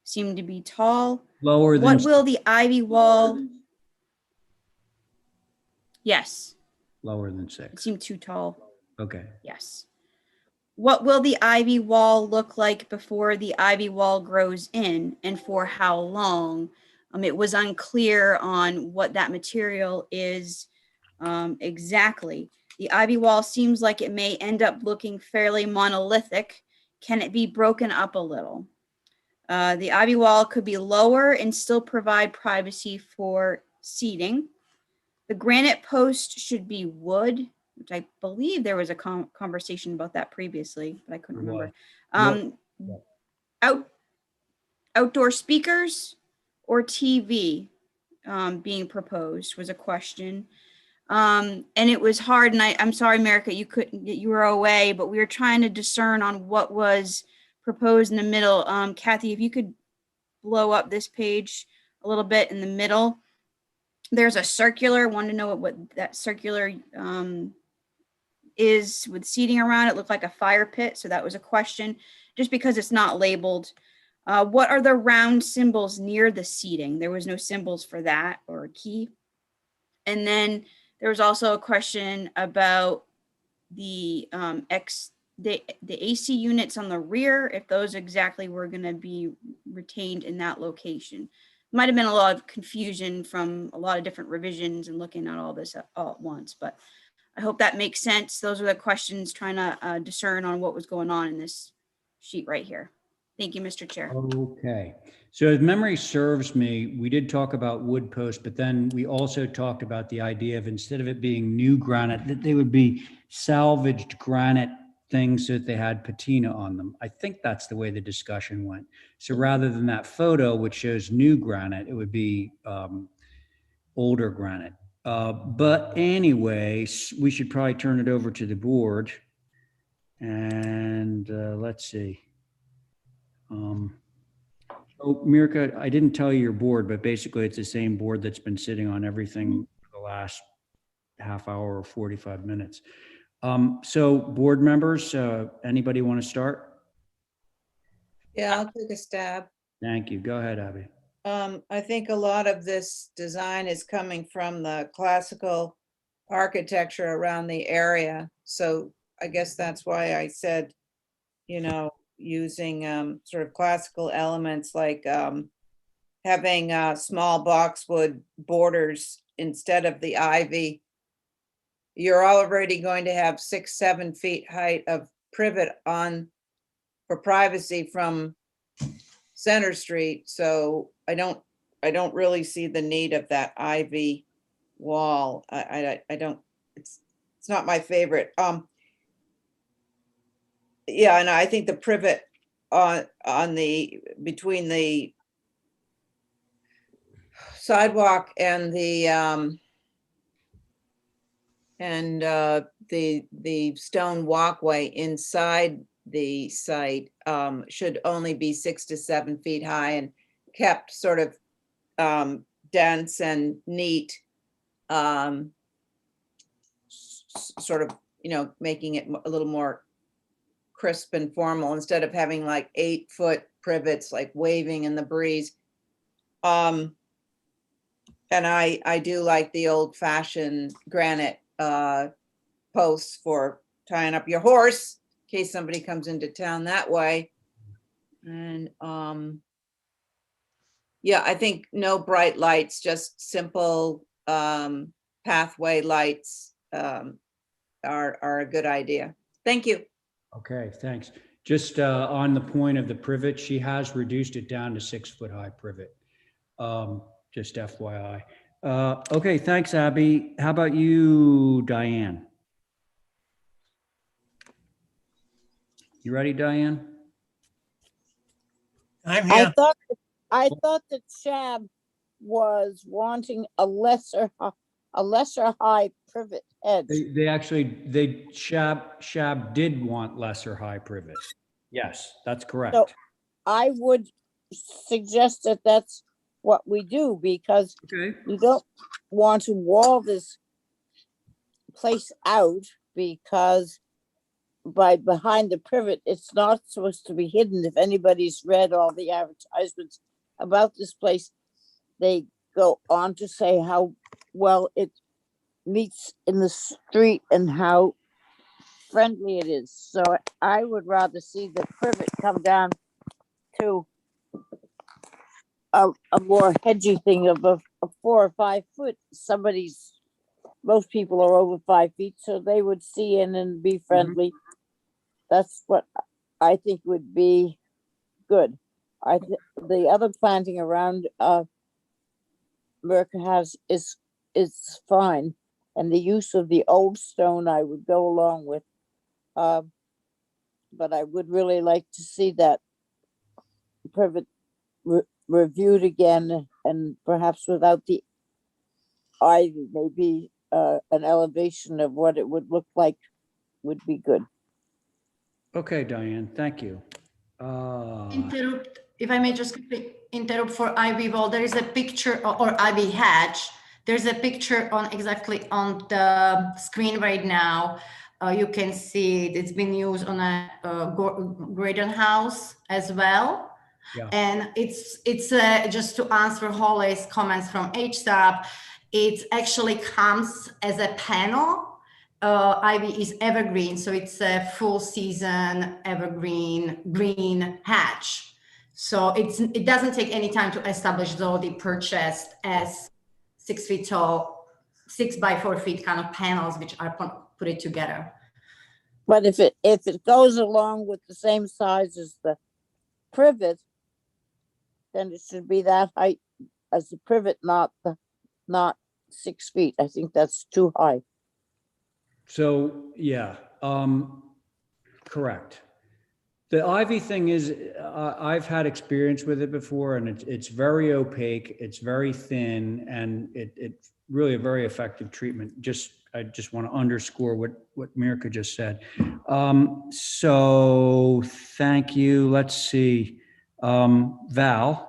Seem to be tall. Lower than. What will the ivy wall? Yes. Lower than It 6. seemed too tall. Okay. Yes. What will the ivy wall look like before the ivy wall grows in, and for how long? It was unclear on what that material is exactly. The ivy wall seems like it may end up looking fairly monolithic. Can it be broken up a little? The ivy wall could be lower and still provide privacy for seating. The granite post should be wood, which I believe there was a conversation about that previously, but I couldn't remember. Outdoor speakers or TV being proposed was a question. And it was hard, and I'm sorry, America, you were away, but we were trying to discern on what was proposed in the middle. Kathy, if you could blow up this page a little bit in the middle. There's a circular, wanted to know what that circular is with seating around. It looked like a fire pit, so that was a question, just because it's not labeled. What are the round symbols near the seating? There was no symbols for that or a key. And then there was also a question about the AC units on the rear, if those exactly were going to be retained in that location. Might have been a lot of confusion from a lot of different revisions and looking at all this all at once, but I hope that makes sense. Those are the questions trying to discern on what was going on in this sheet right here. Thank you, Mr. Chair. Okay, so if memory serves me, we did talk about wood posts, but then we also talked about the idea of, instead of it being new granite, that they would be salvaged granite things so that they had patina on them. I think that's the way the discussion went. So rather than that photo, which shows new granite, it would be older granite. But anyway, we should probably turn it over to the board. And let's see. Oh, Mirka, I didn't tell you your board, but basically it's the same board that's been sitting on everything for the last half hour or 45 minutes. So board members, anybody want to start? Yeah, I'll take a stab. Thank you. Go ahead, Abby. I think a lot of this design is coming from the classical architecture around the area. So I guess that's why I said, you know, using sort of classical elements like having small boxwood borders instead of the ivy. You're already going to have 6-7 feet height of privet on for privacy from Center Street. So I don't really see the need of that ivy wall. I don't, it's not my favorite. Yeah, and I think the privet on the, between the sidewalk and the And the stone walkway inside the site should only be 6 to 7 feet high and kept sort of dense and neat, sort of, making it a little more crisp and formal instead of having like 8-foot privets like waving in the breeze. And I do like the old fashioned granite posts for tying up your horse in case somebody comes into town that way. And yeah, I think no bright lights, just simple pathway lights are a good idea. Thank you. Okay, thanks. Just on the point of the privet, she has reduced it down to 6-foot high privet. Just FYI. Okay, thanks, Abby. How about you, Diane? You ready, Diane? I'm here. I thought that Shab was wanting a lesser high privet hedge. Shab did want lesser high privet. Yes, that's correct. So I would suggest that that's what we do, because you don't want to wall this place out, because by behind the privet, it's not supposed to be hidden. If anybody's read all the advertisements about this place, they go on to say how well it meets in the street and how friendly it is. So I would rather see the privet come down to a more hedgy thing of a 4 or 5 foot. Most people are over 5 feet, so they would see in and be friendly. That's what I think would be good. The other planting around Merca House is fine, and the use of the old stone I would go along with. But I would really like to see that privet reviewed again, and perhaps without the ivy, maybe an elevation of what it would look like would be good. Okay, Diane, thank you. Interrupt, if I may just quickly interrupt for ivy wall. There is a picture, or ivy hedge. There's a picture exactly on the screen right now. You can see it's been used on a Graydon house as well. Yeah. And it's just to answer Holly's comments from HSAP, it actually comes as a panel. Ivy is evergreen, so it's a full season evergreen green hatch. So it doesn't take any time to establish, though they purchased as 6 feet tall, 6 by 4 feet kind of panels, which are put it together. But if it goes along with the same size as the privet, then it should be that height as the privet, not 6 feet. I think that's too high. So, yeah, correct. The ivy thing is, I've had experience with it before, and it's very opaque, it's very thin, and it's really a very effective treatment. I just want to underscore what Mirka just said. So thank you. Let's see. Val?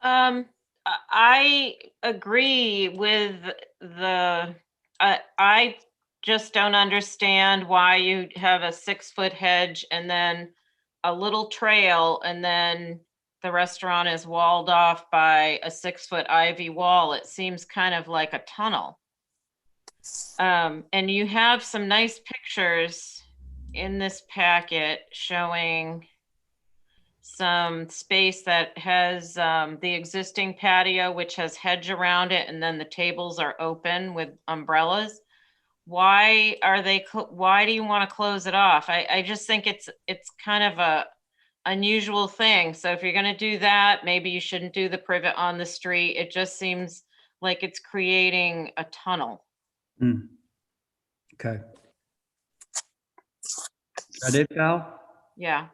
I agree with I just don't understand why you have a 6-foot hedge and then a little trail, and then the restaurant is walled off by a 6-foot ivy wall. It seems kind of like a tunnel. And you have some nice pictures in this packet showing some space that has the existing patio, which has hedge around it, and then the tables are open with umbrellas. Why do you want to close it off? I just think it's kind of a unusual thing. So if you're going to do that, maybe you shouldn't do the privet on the street. It just seems like it's creating a tunnel. Okay. Is that it, Val? Yeah.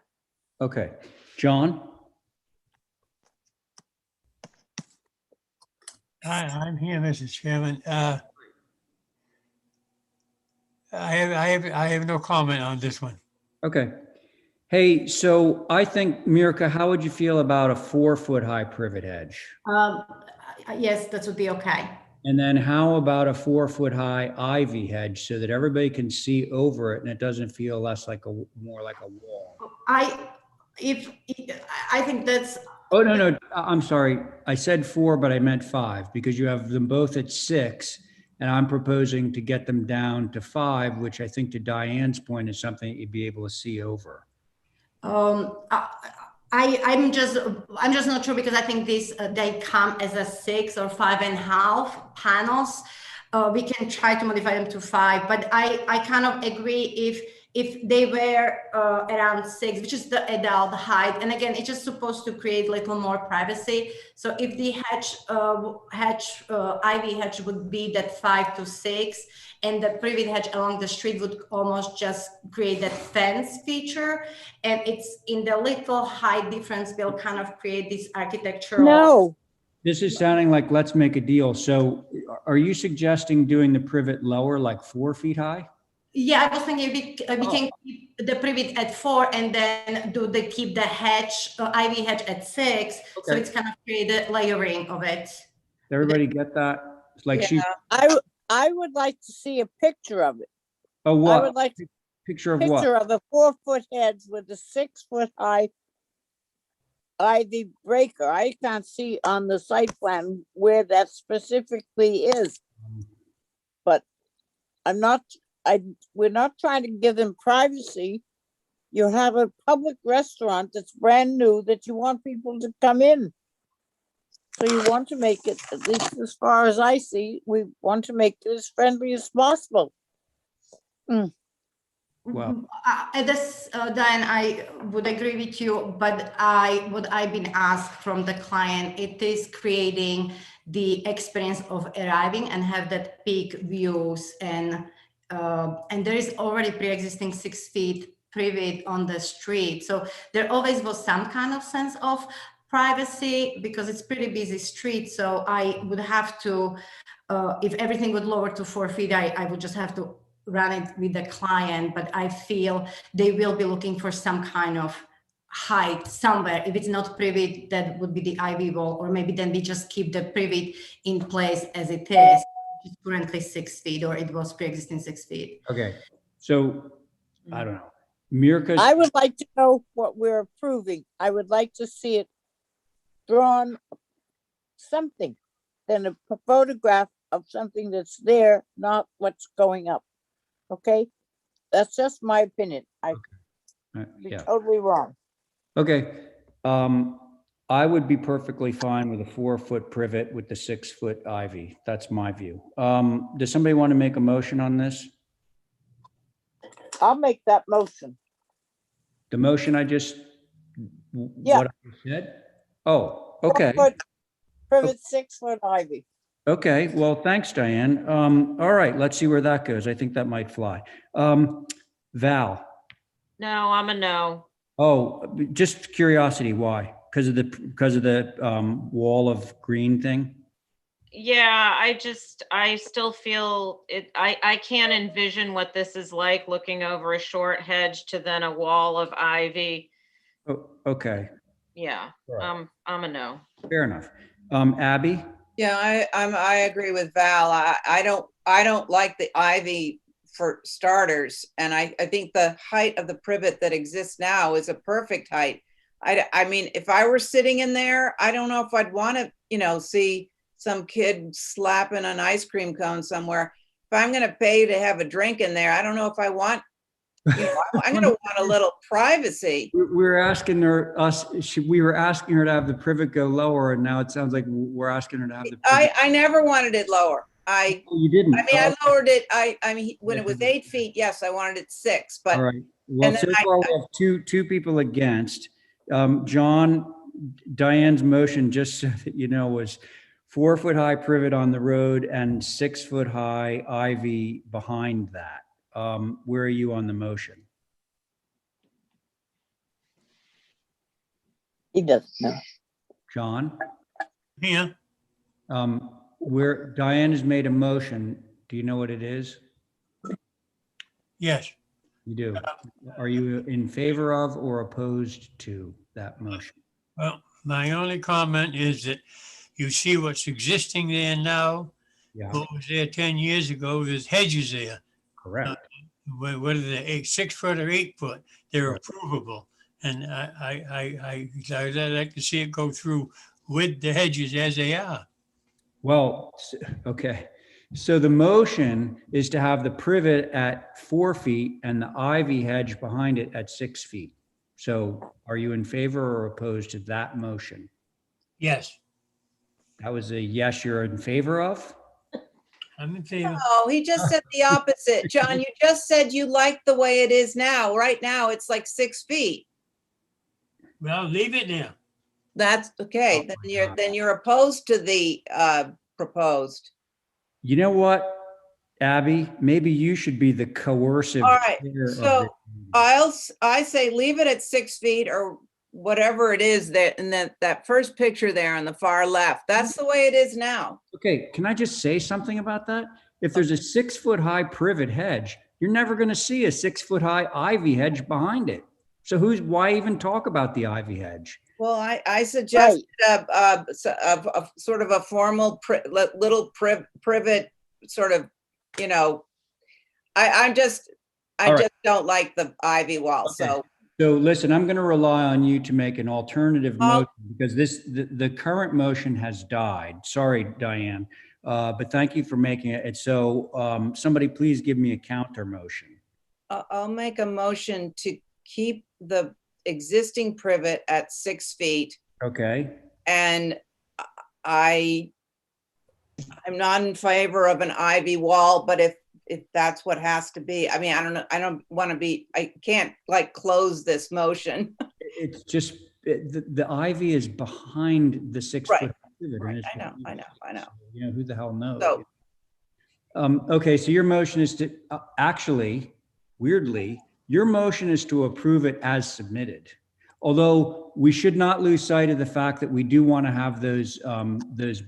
Okay. John? I'm here, Mr. Chairman. I have no comment on this one. Okay. Hey, so I think, Mirka, how would you feel about a 4-foot high privet hedge? Yes, that would be okay. And then how about a 4-foot high ivy hedge so that everybody can see over it and it doesn't feel more like a wall? I think that's. Oh, no, I'm sorry. I said 4, but I meant 5 because you have them both at 6 and I'm proposing to get them down to 5, which I think to Diane's point is something you'd be able to see over. I'm just not sure because I think these they come as a 6 or 5.5 panels. We can try to modify them to 5, but I kind of agree if they were around 6, which is the adult height, and again, it's just supposed to create a little more privacy. So if the ivy hedge would be that 5 to 6, and the privet hedge along the street would almost just create that fence feature, and it's in the little height difference will kind of create this architectural. No. This is sounding like let's make a deal. So are you suggesting doing the privet lower, like 4 feet high? Yeah, I was thinking we can keep the privet at 4 and then keep the hedge, ivy hedge at 6. Okay. So it's kind of create a layering of it. Everybody get that? It's like I would like to see a picture of it. Oh, what? I would like to picture of picture what? of a 4-foot hedge with a 6-foot high ivy breaker. I can't see on the site plan where that specifically is. But we're not trying to give them privacy. You have a public restaurant that's brand new that you want people to come in. So you want to make it, at least as far as I see, we want to make it as friendly as possible. Well, Diane, I would agree with you, but what I've been asked from the client, it is creating the experience of arriving and have that peak views, and there is already pre-existing 6 feet privet on the street, so there always was some kind of sense of privacy because it's pretty busy street. So I would have to, if everything would lower to 4 feet, I would just have to run it with the client, but I feel they will be looking for some kind of height somewhere. If it's not privet, that would be the ivy wall, or maybe then we just keep the privet in place as it is. It's currently 6 feet, or it was pre-existing 6 feet. okay. So I don't know. Mirka's. I would like to know what we're approving. I would like to see it drawn something, then a photograph of something that's there, not what's going up. Okay, that's just my opinion. I could be totally wrong. Okay, I would be perfectly fine with a 4-foot privet with the 6-foot ivy. That's my view. Does somebody want to make a motion on this? I'll make that motion. The motion I just, what I said? Oh, okay. 4-foot privet, 6-foot ivy. Okay, well, thanks, Diane. All right, let's see where that goes. I think that might fly. Val. No, I'm a no. Oh, just curiosity, why? Because of the wall of green thing? Yeah, I still feel it. I can't envision what this is like looking over a short hedge to then a wall of ivy. Oh, okay. Yeah, Right. I'm a no. Fair enough. Abby? Yeah, I agree with Val. I don't like the ivy for starters, and I think the height of the privet that exists now is a perfect height. I mean, if I were sitting in there, I don't know if I'd want to, see some kid slapping an ice cream cone somewhere. If I'm going to pay to have a drink in there, I don't know if I want, I'm going to want a little privacy. We were asking her to have the privet go lower, and now it sounds like we're asking her to have the privet. I never wanted it lower. You didn't. I mean, I lowered it. I mean, when it was 8 feet, yes, I wanted it 6. But all right. Well, so far we have two people against. John, Diane's motion, just so that you know, was 4-foot high privet on the road and 6-foot high ivy behind that. Where are you on the motion? He doesn't know. John? Yeah. Where Diane has made a motion, do you know what it is? Yes. You do. Are you in favor of or opposed to that motion? Well, my only comment is that you see what's existing there now. Yeah, What was there 10 years ago, there's hedges there. correct. What are they, 6 foot or 8 foot? They're Right. approvable. And I'd like to see it go through with the hedges as they are. Well, okay. So the motion is to have the privet at 4 feet and the ivy hedge behind it at 6 feet. So are you in favor or opposed to that motion? Yes, That was a yes, you're in favor of? I'm in favor. Oh, he just said the opposite. John, you just said you like the way it is now. Right now, it's like 6 feet. Well, leave it there. That's okay. Oh Then you're opposed to the proposed. You know what, Abby? Maybe you should be the coercive. All right, chair of so this. I say leave it at 6 feet or whatever it is that in that first picture there on the far left. That's the way it is now. Okay, can I just say something about that? If there's a 6 foot high privet hedge, you're never going to see a 6 foot high ivy hedge behind it. So why even talk about the ivy hedge? Well, I suggested a sort of a formal little privet sort of, you know, I just don't like the ivy wall. Okay. So So listen, I'm going to rely on you to make an alternative motion because the current motion has died. Sorry, Diane, but thank you for making it. And so somebody please give me a counter motion. I'll make a motion to keep the existing privet at 6 feet. Okay. And I'm not in favor of an ivy wall, but if that's what has to be, I mean, I don't know. I don't want to be, I can't like close this motion. It's just the ivy is behind the 6 Right. foot privet. Right. And I know. You know, who the hell knows? So Okay, so your motion is to actually, weirdly, your motion is to approve it as submitted. Although we should not lose sight of the fact that we do want to have those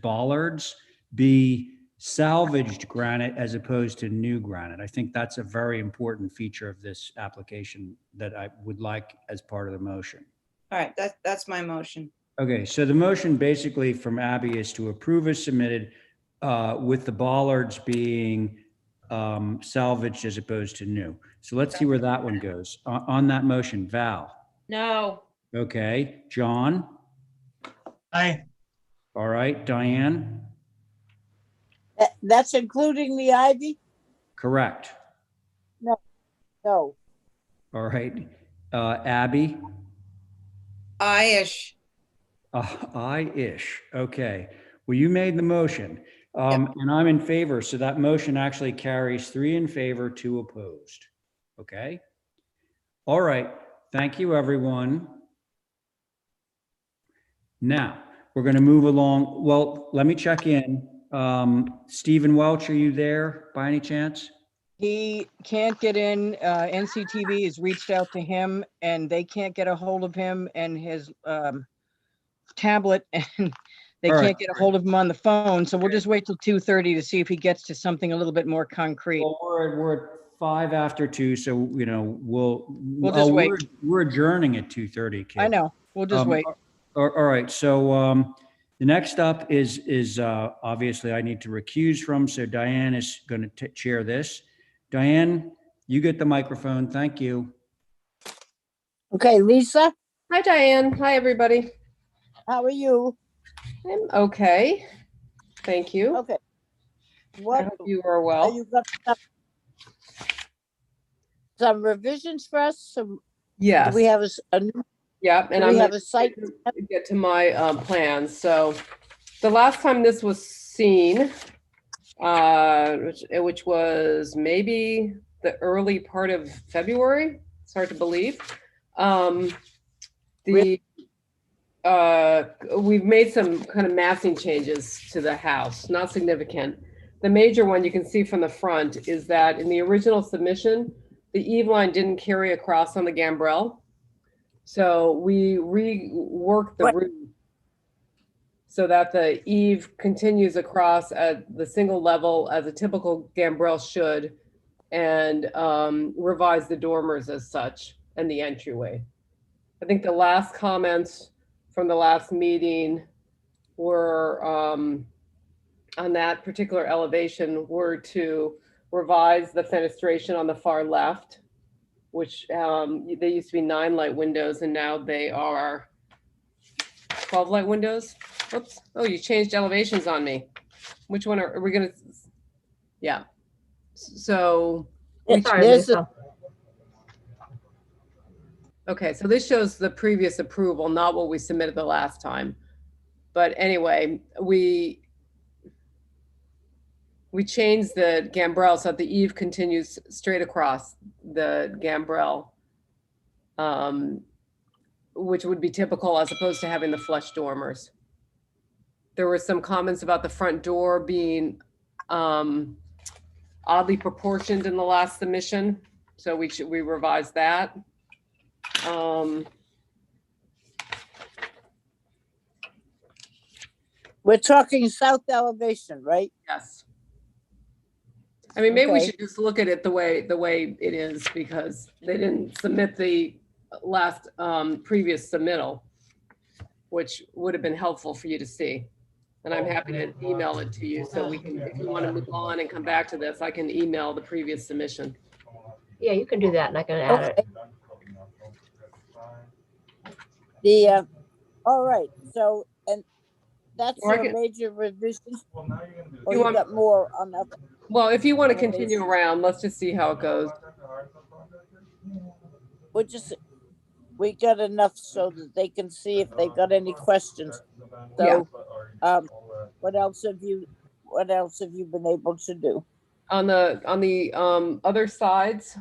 bollards be salvaged granite as opposed to new granite. I think that's a very important feature of this application that I would like as part of the motion. all right, that's my motion. Okay, so the motion basically from Abby is to approve as submitted with the bollards being salvaged as opposed to new. So let's see where that one goes. On that motion, Val. No. Okay, John. Aye. All right, Diane. That's including the ivy? Correct. No. All right, Abby. Aye-ish. Aye-ish. Okay. Well, you made the motion, and I'm in favor. So that motion actually carries 3 in favor, 2 opposed. Okay. All right. Thank you, everyone. Now we're going to move along. Well, let me check in. Stephen Welch, are you there by any chance? He can't get in. NCTV has reached out to him and they can't get a hold of him and his tablet, and they All right. can't get a hold of him on the phone. So we'll just wait till 2:30 to see if he gets to something a little bit more concrete. Well, we're at 5 after 2, so you know we'll just wait. We're adjourning at 2:30. I know. We'll just wait. All right. So the next up is obviously I need to recuse from. So Diane is going to chair this. Diane, you get the microphone. Thank you. Okay, Lisa, Hi, Diane. Hi, everybody. how are you? I'm okay. Thank you. Okay. I What, hope you are well. you got some revisions for us? Some, Yes. do we have a new, Yep. And do I'm we have gonna a site? get to my plans. So the last time this was seen, which was maybe the early part of February. It's hard to believe. We've made some kind of massing changes to the house, not significant. The major one you can see from the front is that in the original submission, the eave line didn't carry across on the gambrel. So we reworked the roof so that the eave continues across at the single level as a typical gambrel should, and revise the dormers as such and the entryway. I think the last comments from the last meeting were on that particular elevation were to revise the fenestration on the far left, which they used to be 9 light windows and now they are 12 light windows. Oops. Oh, you changed elevations on me. Which one are we gonna? Yeah. So Sorry, There's Lisa. okay, so this shows the previous approval, not what we submitted the last time. But anyway, we changed the gambrel so that the eave continues straight across the gambrel, which would be typical as opposed to having the flush dormers. There were some comments about the front door being oddly proportioned in the last submission, so we revised that. We're talking south elevation, right? Yes. I mean, maybe we Okay. should just look at it the way it is because they didn't submit the last previous submittal, which would have been helpful for you to see. And I'm happy to email it to you so we can, if you want to move on and come back to this, I can email the previous submission. Yeah, you can do that and I can add it. The, all right, so, and that's Or I your can- major revisions? Or You you want- got more on that? Well, if you want to continue around, let's just see how it goes. We got enough so that they can see if they got any questions. Yeah. So, what else have you been able to do? On the other sides,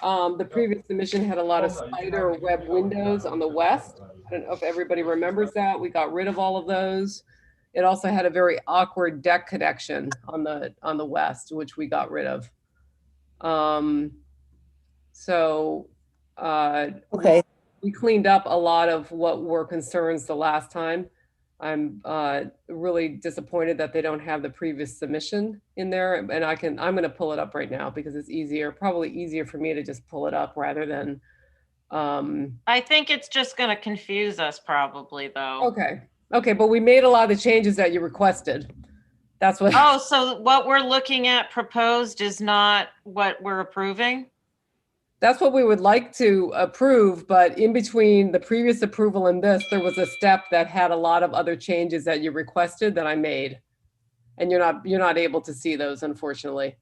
the previous submission had a lot of spider web windows on the west. I don't know if everybody remembers that. We got rid of all of those. It also had a very awkward deck connection on the west, which we got rid of. Okay. We cleaned up a lot of what were concerns the last time. I'm really disappointed that they don't have the previous submission in there, and I'm going to pull it up right now because it's probably easier for me to just pull it up rather than. I think it's just going to confuse us probably though. Okay, but we made a lot of the changes that you requested. That's what. Oh, so what we're looking at proposed is not what we're approving? That's what we would like to approve, but in between the previous approval and this, there was a step that had a lot of other changes that you requested that I made. And you're not able to see those, unfortunately.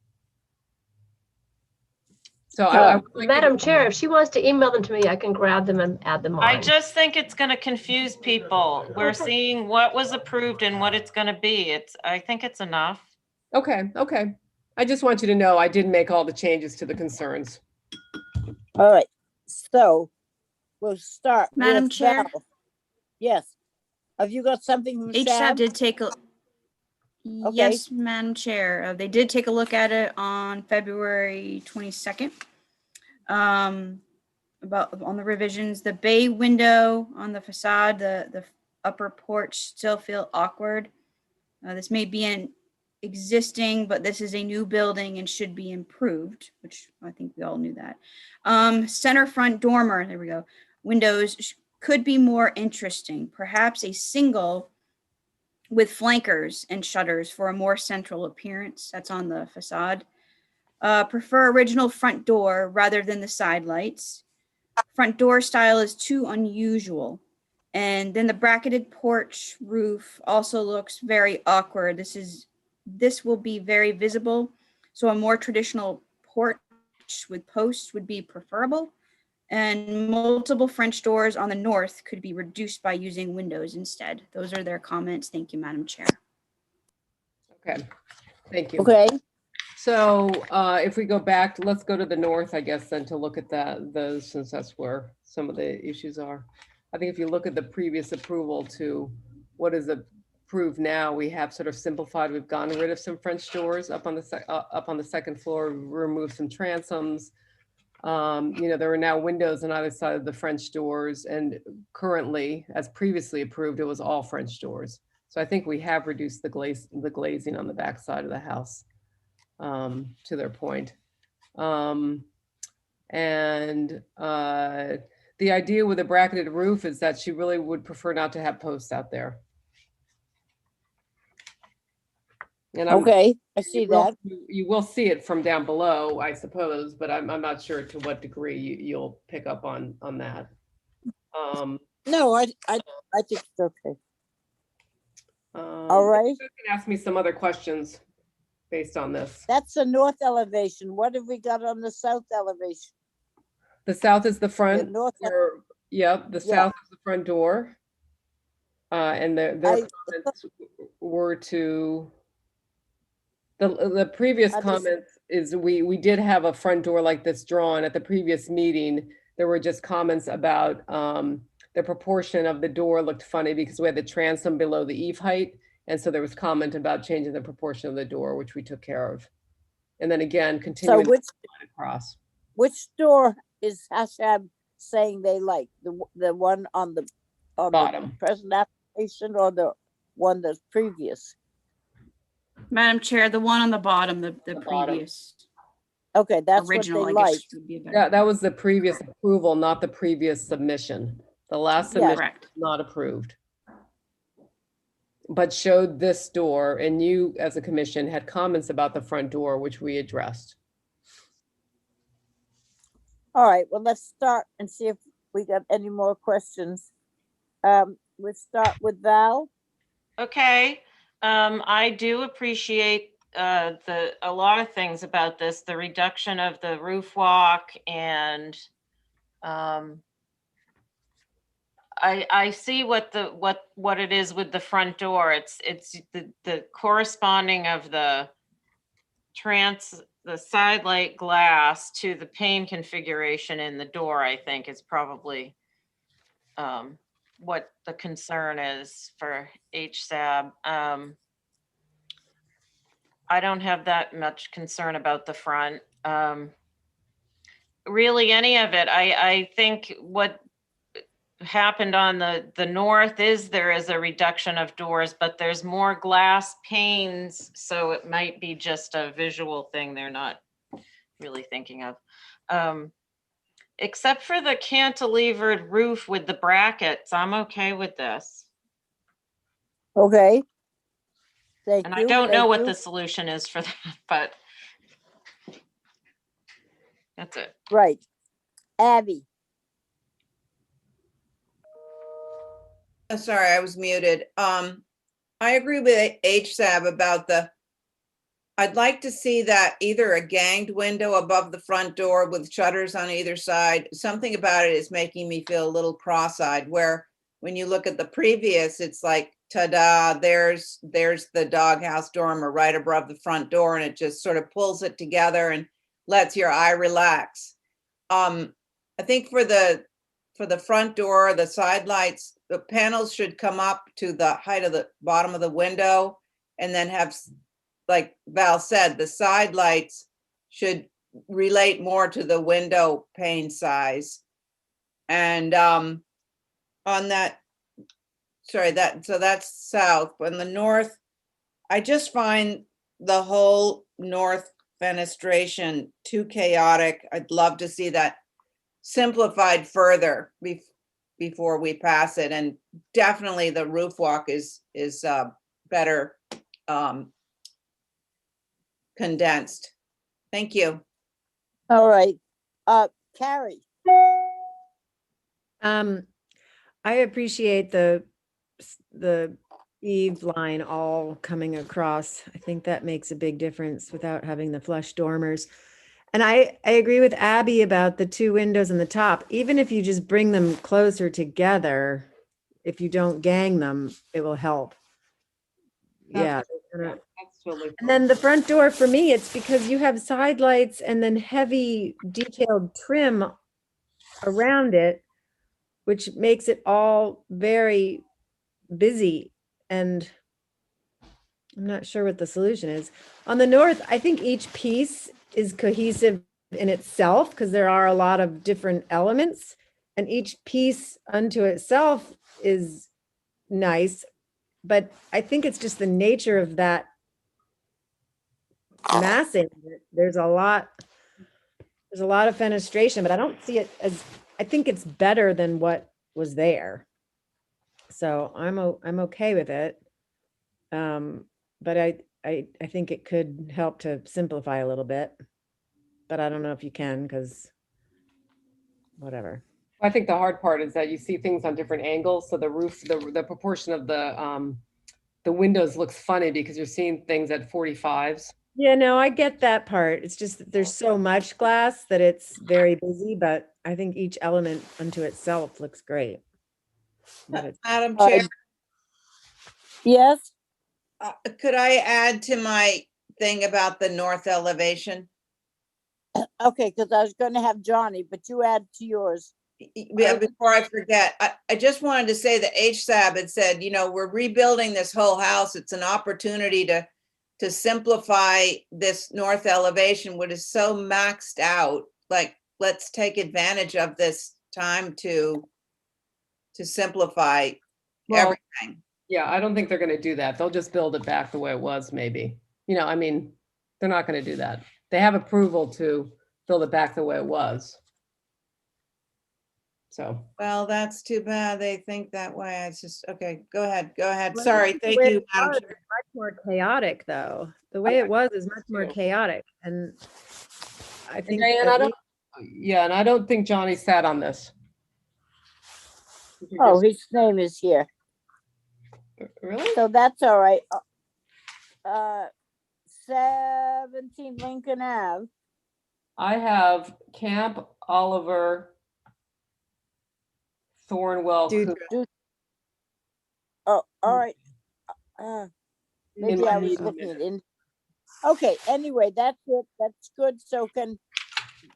So Madam Chair, if she wants to email them to me, I can grab them and add them on. I just think it's going to confuse people. We're seeing what was approved and what it's going to be. I think it's enough. Okay. I just want you to know I did make all the changes to the concerns. All right, so we'll start. Madam with Chair? Val. Yes. Have you got something from HSAB Sam? did take a, yes, Madam Chair, they did take a look at it on February 22nd. About on the revisions, the bay window on the facade, the upper porch still feel awkward. This may be an existing, but this is a new building and should be improved, which I think we all knew that. Center front dormer, there we go. Windows could be more interesting, perhaps a single with flankers and shutters for a more central appearance. That's on the facade. Prefer original front door rather than the side lights. Front door style is too unusual. And then the bracketed porch roof also looks very awkward. This will be very visible. So a more traditional porch with posts would be preferable. And multiple French doors on the north could be reduced by using windows instead. Those are their comments. Thank you, Madam Chair. Okay, thank you. Okay. So if we go back, let's go to the north, I guess, then to look at those, since that's where some of the issues are. I think if you look at the previous approval to what is approved now, we have sort of simplified. We've gotten rid of some French doors up on the second floor, removed some transoms. There are now windows on either side of the French doors, and currently, as previously approved, it was all French doors. So I think we have reduced the glazing on the back side of the house, to their point. And the idea with a bracketed roof is that she really would prefer not to have posts out there. And Okay, I see that. You will see it from down below, I suppose, but I'm not sure to what degree you'll pick up on that. No, I think it's okay. All You right. can ask me some other questions based on this. That's the north elevation. What have we got on the south elevation? The south is the front. north Yep, the south is the front door. And their comments were to the previous comments is we did have a front door like this drawn at the previous meeting. There were just comments about the proportion of the door looked funny because we had the transom below the eave height. And so there was comment about changing the proportion of the door, which we took care of. And then again, continuing across. Which door is Hashab saying they like? The one on the bottom, the present application, or the one that's previous? Madam Chair, the one on the bottom, the previous. Okay, that's original, what they I guess liked. would be a better Yeah, that was the previous approval, not the previous submission. The last submission was not approved. But showed this door, and you as a commission had comments about the front door, which we addressed. All right, well, let's start and see if we got any more questions. We'll start with Val. Okay, I do appreciate a lot of things about this, the reduction of the roof walk, and I see what it is with the front door. It's the corresponding of the side light glass to the pane configuration in the door, I think is probably what the concern is for HSAB. I don't have that much concern about the front. Really any of it. I think what happened on the north is there is a reduction of doors, but there's more glass panes, so it might be just a visual thing they're not really thinking of. Except for the cantilevered roof with the brackets, I'm okay with this. Okay. Thank And you. I don't know thank what you. the solution is for that, but that's it. Right. Abby. Sorry, I was muted. I agree with HSAB about I'd like to see that either a ganged window above the front door with shutters on either side. Something about it is making me feel a little cross-eyed, where when you look at the previous, it's like, ta-da, there's the doghouse dormer right above the front door, and it just sort of pulls it together and lets your eye relax. I think for the front door, the side lights, the panels should come up to the height of the bottom of the window, and then have, like Val said, the side lights should relate more to the window pane size. And on that, sorry, so that's south. But in the north, I just find the whole north fenestration too chaotic. I'd love to see that simplified further before we pass it. And definitely the roof walk is better condensed. Thank you. All right. Carrie. I appreciate the eave line all coming across. I think that makes a big difference without having the flush dormers. And I agree with Abby about the two windows in the top. Even if you just bring them closer together, if you don't gang them, it will help. Yeah. That's totally And then the front door, for me, it's because you have side lights and then heavy detailed trim around it, which makes it all very busy. And I'm not sure what the solution is. On the north, I think each piece is cohesive in itself because there are a lot of different elements, and each piece unto itself is nice. But I think it's just the nature of that massing. There's a lot There's a lot of fenestration, but I don't see it as, I think it's better than what was there. So I'm okay with it. But I think it could help to simplify a little bit, but I don't know if you can, because whatever. I think the hard part is that you see things on different angles. So the roof, the proportion of the windows looks funny because you're seeing things at 45s. Yeah, no, I get that part. It's just that there's so much glass that it's very busy, but I think each element unto itself looks great. But it's, Madam Chair, Yes, could I add to my thing about the north elevation? okay, because I was gonna have Johnny, but you add to yours. Yeah, before I forget, I just wanted to say that HSAB had said, you know, we're rebuilding this whole house. It's an opportunity to simplify this north elevation, which is so maxed out. Like, let's take advantage of this time to simplify Well, everything. yeah, I don't think they're going to do that. They'll just build it back the way it was, maybe. You know, I mean, they're not going to do that. They have approval to build it back the way it was. So, Well, that's too bad. They think that way. It's just, okay, go ahead. Well, Sorry, the thank way you, it Madam was Chair. is much more chaotic, though. The way it was is much more chaotic, and I think. Diane, at I don't, least- yeah, and I don't think Johnny sat on this. Oh, his name is here. Really? So that's all right. 17 Lincoln Ave. I have Camp Oliver Thornwell. Oh, all right. Maybe my I was meeting looking at minutes. in. Okay, anyway, that's it. That's good. So can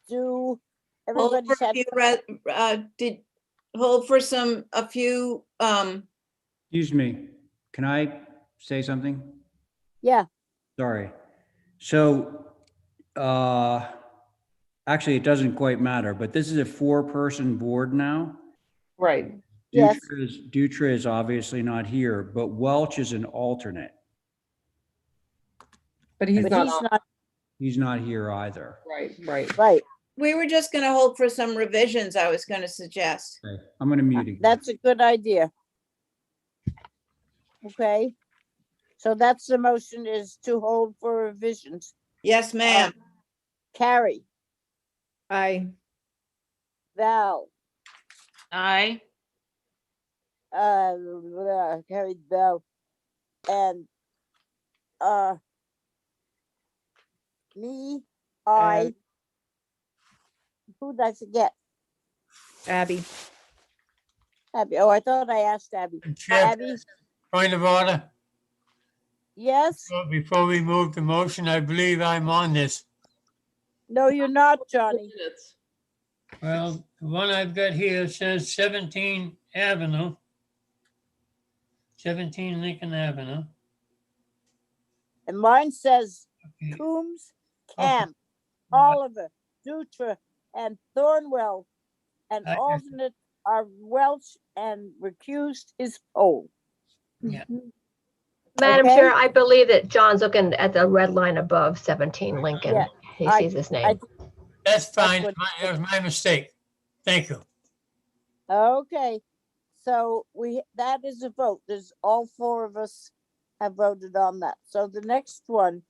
do Hold everybody's for a had. few hold for a few, Excuse me, can I say something? Yeah, Sorry. So, actually, it doesn't quite matter, but this is a 4-person board now. Right. yes. Dutra is obviously not here, but Welch is an alternate. But he's But not he's on. not He's not here either. Right. right. we were just gonna hold for some revisions I was gonna suggest. Okay, I'm gonna mute again. That's a good idea. Okay. So that's the motion, is to hold for revisions. Yes, ma'am. Carrie, Aye. Val, Aye. Carrie, Val, and me, I. Who did I forget? Abby. Abby. Oh, I thought I asked Abby. Chair, Abby, point of order. yes? Before we move the motion, I believe I'm on this. No, you're not, Johnny. Well, the one I've got here says 17 Avenue. 17 Lincoln Avenue. And mine says Okay. Coombs, Okay. Camp, Oliver, Dutra, and Thornwell, and I- alternate are Welch, and recused is Poe. Yeah. Madam Okay. Chair, I believe that John's looking at the red line above 17 Lincoln. Yeah, He I- sees his name. That's fine. what- That was my mistake. Thank you. Okay, so that is a vote. There's all 4 of us have voted on that. So the next one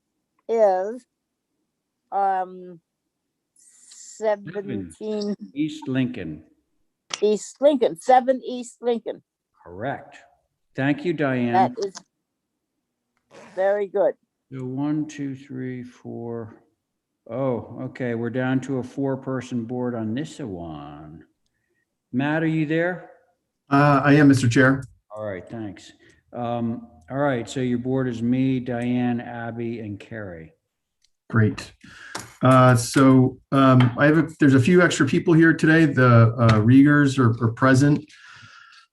is 17 East Lincoln, East Lincoln, 7 East Lincoln. correct. Thank you, Diane. That is very good. So 1, 2, 3, 4. Oh, okay, we're down to a 4-person board on this one. Matt, are you there? I am, Mr. Chair. All right, thanks. All right, so your board is me, Diane, Abby, and Carrie. Great. There's a few extra people here today. The Riegers are present.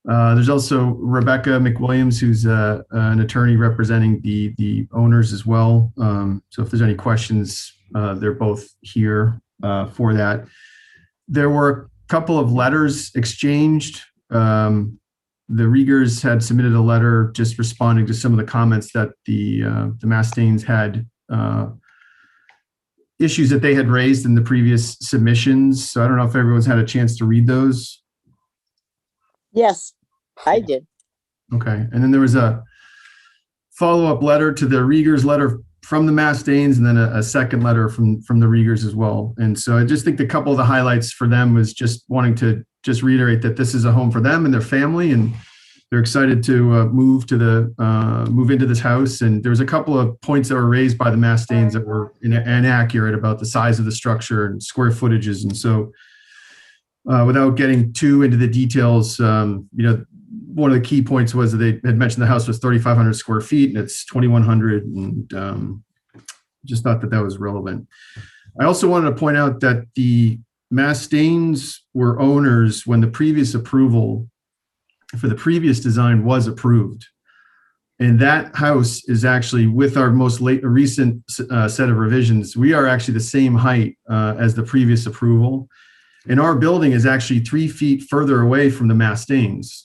There's also Rebecca McWilliams, who's an attorney representing the owners as well. So if there's any questions, they're both here for that. There were a couple of letters exchanged. The Riegers had submitted a letter just responding to some of the comments that the Mastains had issues that they had raised in the previous submissions. So I don't know if everyone's had a chance to read those. Yes, I did. Okay. And then there was a follow-up letter to the Riegers letter from the Mastains, and then a second letter from the Riegers as well. And so I just think a couple of the highlights for them was just wanting to just reiterate that this is a home for them and their family, and they're excited to move into this house. And there was a couple of points that were raised by the Mastains that were inaccurate about the size of the structure and square footages. And so without getting too into the details, one of the key points was that they had mentioned the house was 3,500 square feet and it's 2,100, and just thought that was relevant. I also wanted to point out that the Mastains were owners when the previous approval for the previous design was approved. And that house is actually, with our most recent set of revisions, we are actually the same height as the previous approval. And our building is actually 3 feet further away from the Mastains.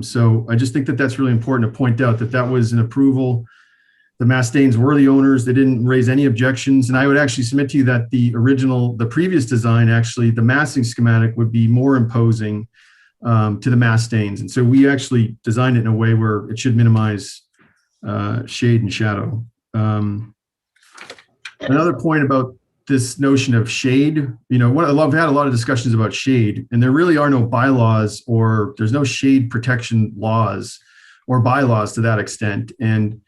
So I just think that that's really important to point out that was an approval. The Mastains were the owners. They didn't raise any objections. And I would actually submit to you that the previous design, actually, the massing schematic would be more imposing to the Mastains. And so we actually designed it in a way where it should minimize shade and shadow. Another point about this notion of shade, I've had a lot of discussions about shade, and there really are no bylaws, or there's no shade protection laws or bylaws to that extent. And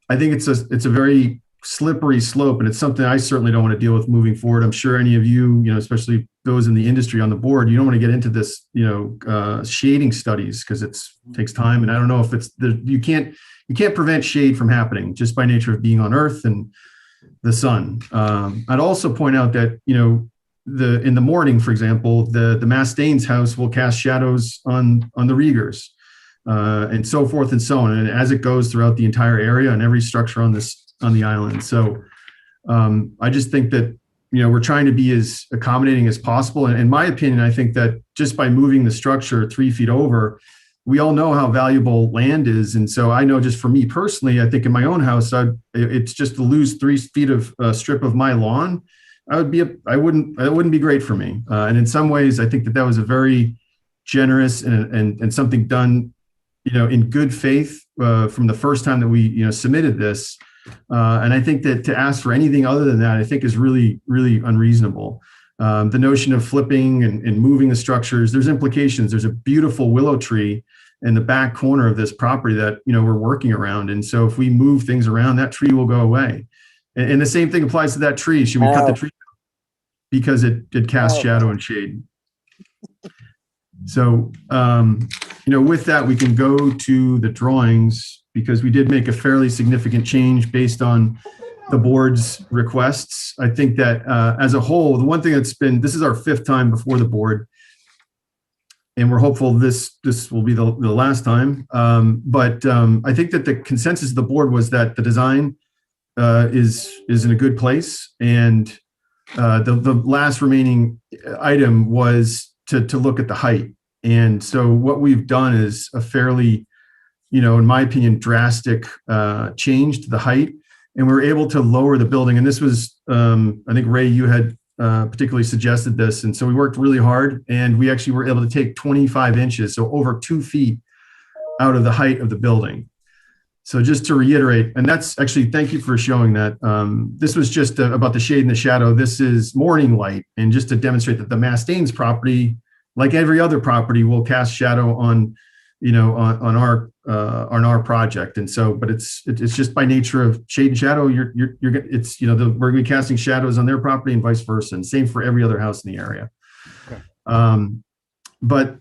I think it's a very slippery slope, and it's something I certainly don't want to deal with moving forward. I'm sure any of you, especially those in the industry on the board, you don't want to get into this, shading studies, because it takes time. And I don't know if you can't prevent shade from happening just by nature of being on Earth and the sun. I'd also point out that, in the morning, for example, the Mastains house will cast shadows on the Riegers, and so forth and so on. And as it goes throughout the entire area and every structure on the island. So I just think that, we're trying to be as accommodating as possible. And in my opinion, I think that just by moving the structure 3 feet over, we all know how valuable land is. And so I know, just for me personally, I think in my own house, it's just to lose 3 feet of strip of my lawn. It wouldn't be great for me. And in some ways, I think that was a very generous and something done, in good faith from the first time that we, submitted this. And I think that to ask for anything other than that, I think is really, really unreasonable. The notion of flipping and moving the structures, there's implications. There's a beautiful willow tree in the back corner of this property that, we're working around. And so if we move things around, that tree will go away. And the same thing applies to that tree. Should we cut the tree because it casts shadow and shade? So, with that, we can go to the drawings, because we did make a fairly significant change based on the board's requests. I think that as a whole, the one thing this is our 5th time before the board, and we're hopeful this will be the last time. But I think that the consensus of the board was that the design is in a good place. And the last remaining item was to look at the height. And so what we've done is a fairly, in my opinion, drastic change to the height. And we were able to lower the building. And this was, I think, Ray, you had particularly suggested this. And so we worked really hard, and we actually were able to take 25 inches, so over 2 feet out of the height of the building. So just to reiterate, and that's actually, thank you for showing that. This was just about the shade and the shadow. This is morning light. And just to demonstrate that the Mastains property, like every other property, will cast shadow on our project. And so, but it's just by nature of shade and shadow, we're going to be casting shadows on their property and vice versa. And same for every other house in the area. Okay. But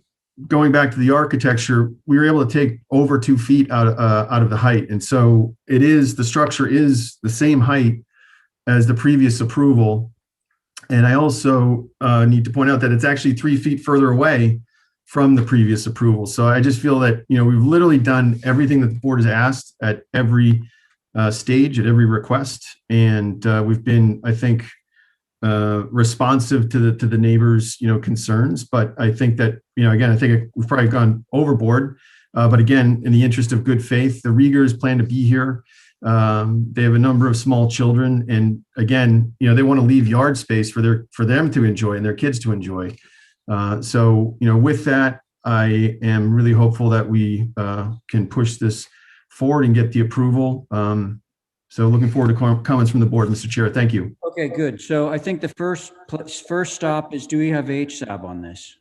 going back to the architecture, we were able to take over 2 feet out of the height. And so the structure is the same height as the previous approval. And I also need to point out that it's actually 3 feet further away from the previous approval. So I just feel that, we've literally done everything that the board has asked at every stage, at every request. And we've been, I think, responsive to the neighbors, concerns. But I think that, again, I think we've probably gone overboard. But again, in the interest of good faith, the Riegers plan to be here. They have a number of small children, and again, they want to leave yard space for them to enjoy and their kids to enjoy. So, with that, I am really hopeful that we can push this forward and get the approval. So looking forward to comments from the board, Mr. Chair. Thank you. Okay, good. So I think the first stop is, do we have HSAB on this?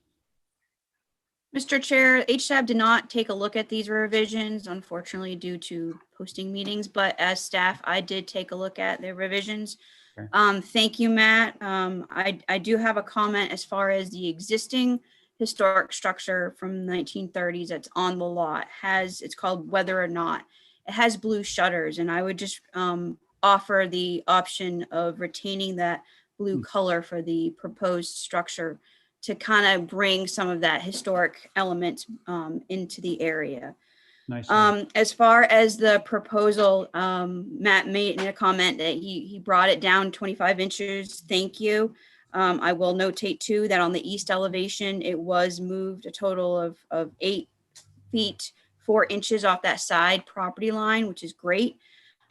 Mr. Chair, HSAB did not take a look at these revisions, unfortunately, due to posting meetings, but as staff, I did take a look at the revisions. Okay. Thank you, Matt. I do have a comment as far as the existing historic structure from the 1930s that's on the lot it's called Whether or Not. It has blue shutters, and I would just offer the option of retaining that blue color for the proposed structure to kind of bring some of that historic element into the area. Nice. As far as the proposal, Matt made a comment that he brought it down 25 inches. Thank you. I will notate too that on the east elevation, it was moved a total of 8 feet 4 inches off that side property line, which is great.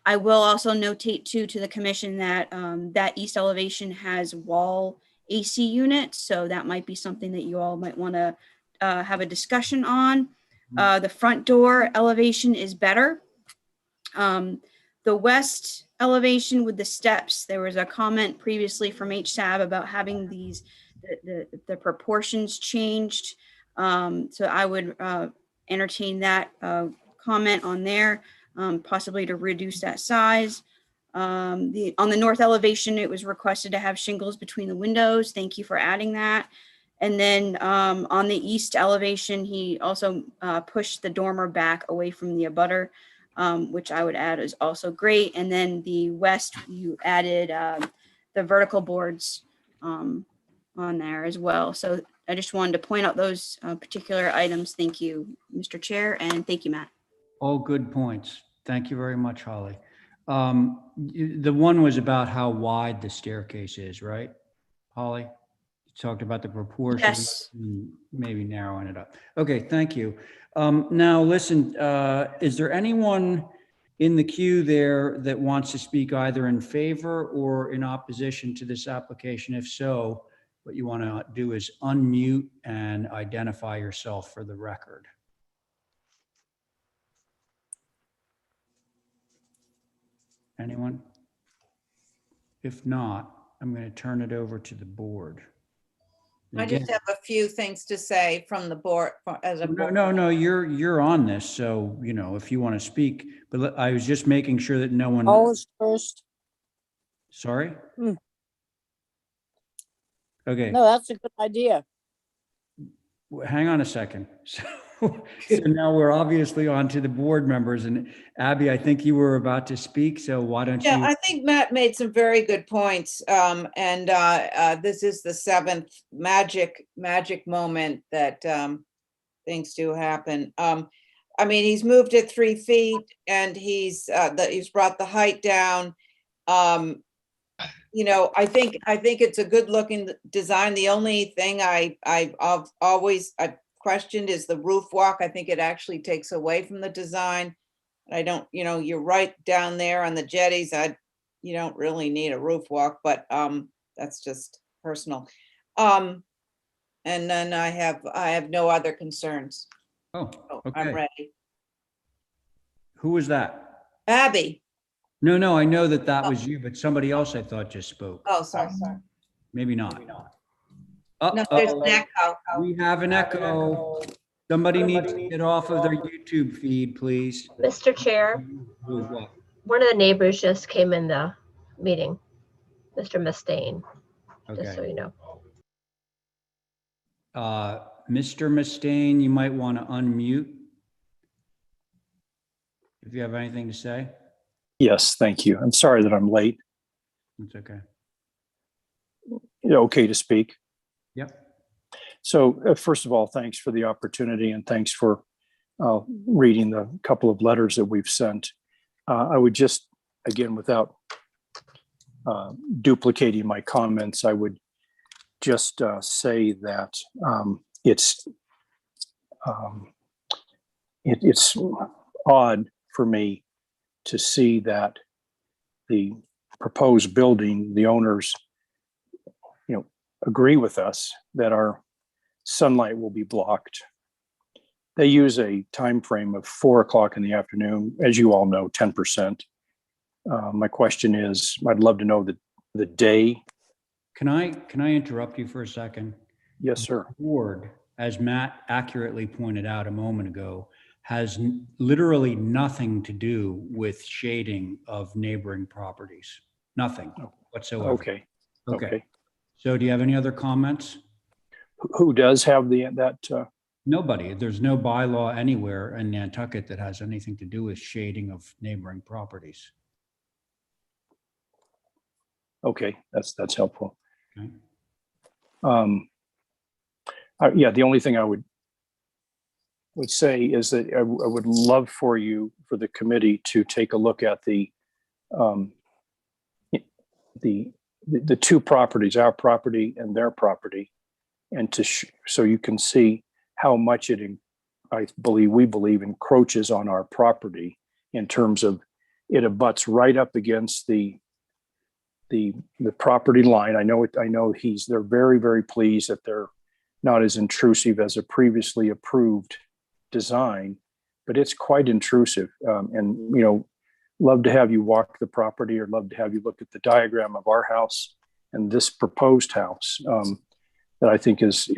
I will also notate too to the commission that that east elevation has wall AC units, so that might be something that you all might want to have a discussion on. The front door elevation is better. The west elevation with the steps, there was a comment previously from HSAB about having the proportions changed. So I would entertain that comment on there, possibly to reduce that size. On the north elevation, it was requested to have shingles between the windows. Thank you for adding that. And then on the east elevation, he also pushed the dormer back away from the abutter, which I would add is also great. And then the west, you added the vertical boards on there as well. So I just wanted to point out those particular items. Thank you, Mr. Chair, and thank you, Matt. All good points. Thank you very much, Holly. The one was about how wide the staircase is, right, Holly? You talked about the proportions. Yes. Maybe narrowing it up. Okay, thank you. Now, listen, is there anyone in the queue there that wants to speak either in favor or in opposition to this application? If so, what you want to do is unmute and identify yourself for the record. Anyone? If not, I'm going to turn it over to the board. I just have a few things to say from the board as a board. No, you're on this. So, if you want to speak, but I was just making sure that no one. Always first. Sorry? Okay. No, that's a good idea. Hang on a second. So now we're obviously on to the board members, and Abby, I think you were about to speak. So why don't you? Yeah, I think Matt made some very good points. And this is the seventh magic moment that things do happen. I mean, he's moved it 3 feet, and he's brought the height down. I think it's a good looking design. The only thing I've always questioned is the roof walk. I think it actually takes away from the design. I don't, you're right down there on the jetties. You don't really need a roof walk, but that's just personal. And then I have no other concerns. Oh, okay. I'm ready. Who was that? Abby. No, I know that was you, but somebody else I thought just spoke. Oh, sorry. Maybe not. No, there's an echo. We have an echo. Somebody needs to get off of their YouTube feed, please. Mr. Chair, one of the neighbors just came in the meeting, Mr. Mustaine, just so you know. Mr. Mustaine, you might want to unmute if you have anything to say. Yes, thank you. I'm sorry that I'm late. It's okay. Okay to speak? Yep. So first of all, thanks for the opportunity, and thanks for reading the couple of letters that we've sent. I would just, again, without duplicating my comments, I would just say that it's odd for me to see that the proposed building, the owners, agree with us that our sunlight will be blocked. They use a time frame of 4 o'clock in the afternoon, as you all know, 10%. My question is, I'd love to know the day. Can I interrupt you for a second? Yes, sir. The board, as Matt accurately pointed out a moment ago, has literally nothing to do with shading of neighboring properties. Nothing whatsoever. Okay. Okay. So do you have any other comments? Who does have that? Nobody. There's no bylaw anywhere in Nantucket that has anything to do with shading of neighboring properties. Okay, that's helpful. Okay. Yeah, the only thing I would say is that I would love for the committee to take a look at the two properties, our property and their property, and so you can see how much we believe encroaches on our property in terms of it abuts right up against the property line. I know they're very, very pleased that they're not as intrusive as a previously approved design, but it's quite intrusive. And love to have you walk the property, or love to have you look at the diagram of our house and this proposed house that I think is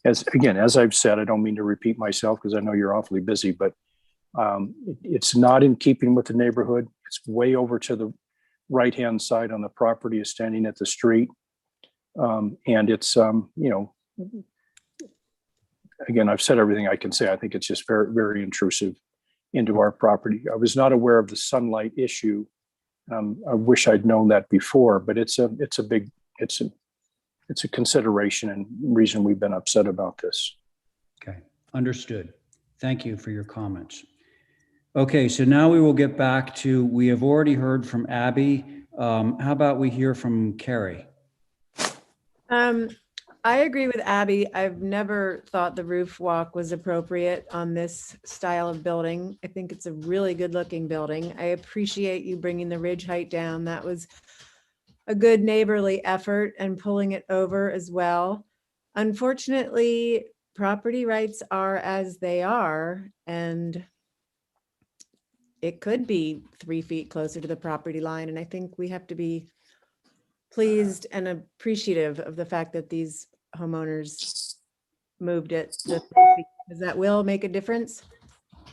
as I've said, I don't mean to repeat myself because I know you're awfully busy, but it's not in keeping with the neighborhood. It's way over to the right-hand side on the property, is standing at the street. And it's, again, I've said everything I can say. I think it's just very, very intrusive into our property. I was not aware of the sunlight issue. I wish I'd known that before, but it's a consideration and reason we've been upset about this. Okay, understood. Thank you for your comments. Okay, so now we will get back to, we have already heard from Abby. How about we hear from Carrie? I agree with Abby. I've never thought the roof walk was appropriate on this style of building. I think it's a really good looking building. I appreciate you bringing the ridge height down. That was a good neighborly effort, and pulling it over as well. Unfortunately, property rights are as they are, and it could be 3 feet closer to the property line. And I think we have to be pleased and appreciative of the fact that these homeowners moved it to 3 feet, because that will make a difference,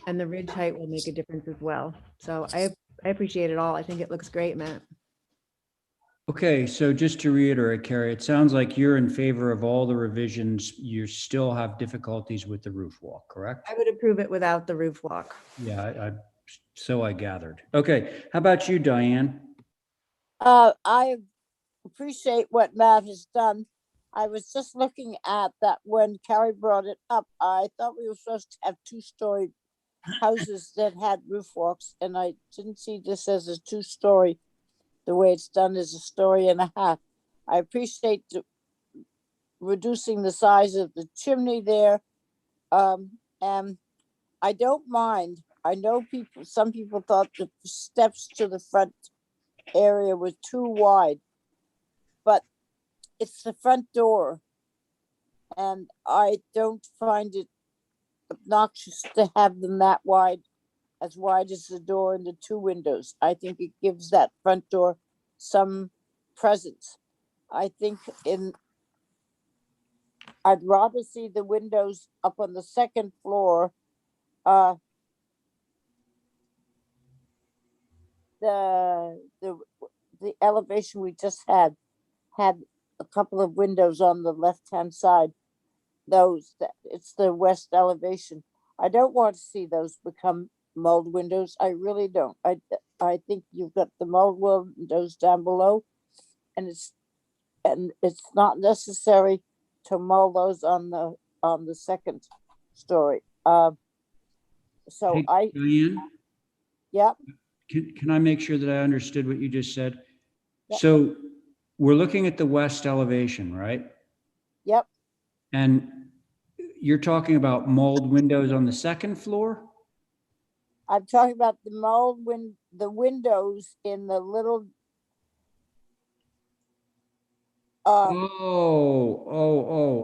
and the ridge height will make a difference as well. So I appreciate it all. I think it looks great, Matt. Okay, so just to reiterate, Carrie, it sounds like you're in favor of all the revisions. You still have difficulties with the roof walk, correct? I would approve it without the roof walk. Yeah, so I gathered. Okay, how about you, Diane? I appreciate what Matt has done. I was just looking at that when Carrie brought it up. I thought we were supposed to have 2-story houses that had roof walks, and I didn't see this as a 2-story. The way it's done is a 1.5 stories. I appreciate reducing the size of the chimney there. And I don't mind. I know some people thought the steps to the front area were too wide, but it's the front door. And I don't find it obnoxious to have them that wide, as wide as the door and the 2 windows. I think it gives that front door some presence. I think I'd rather see the windows up on the 2nd floor. The elevation we just had a couple of windows on the left-hand side. It's the west elevation. I don't want to see those become mold windows. I really don't. I think you've got the mold windows down below, and it's not necessary to mold those on the 2nd story. So Hey, Diane? Yep. Can I make sure that I understood what you just said? Yep. So we're looking at the west elevation, right? Yep. And you're talking about mold windows on the 2nd floor? I'm talking about the mold the windows in the little,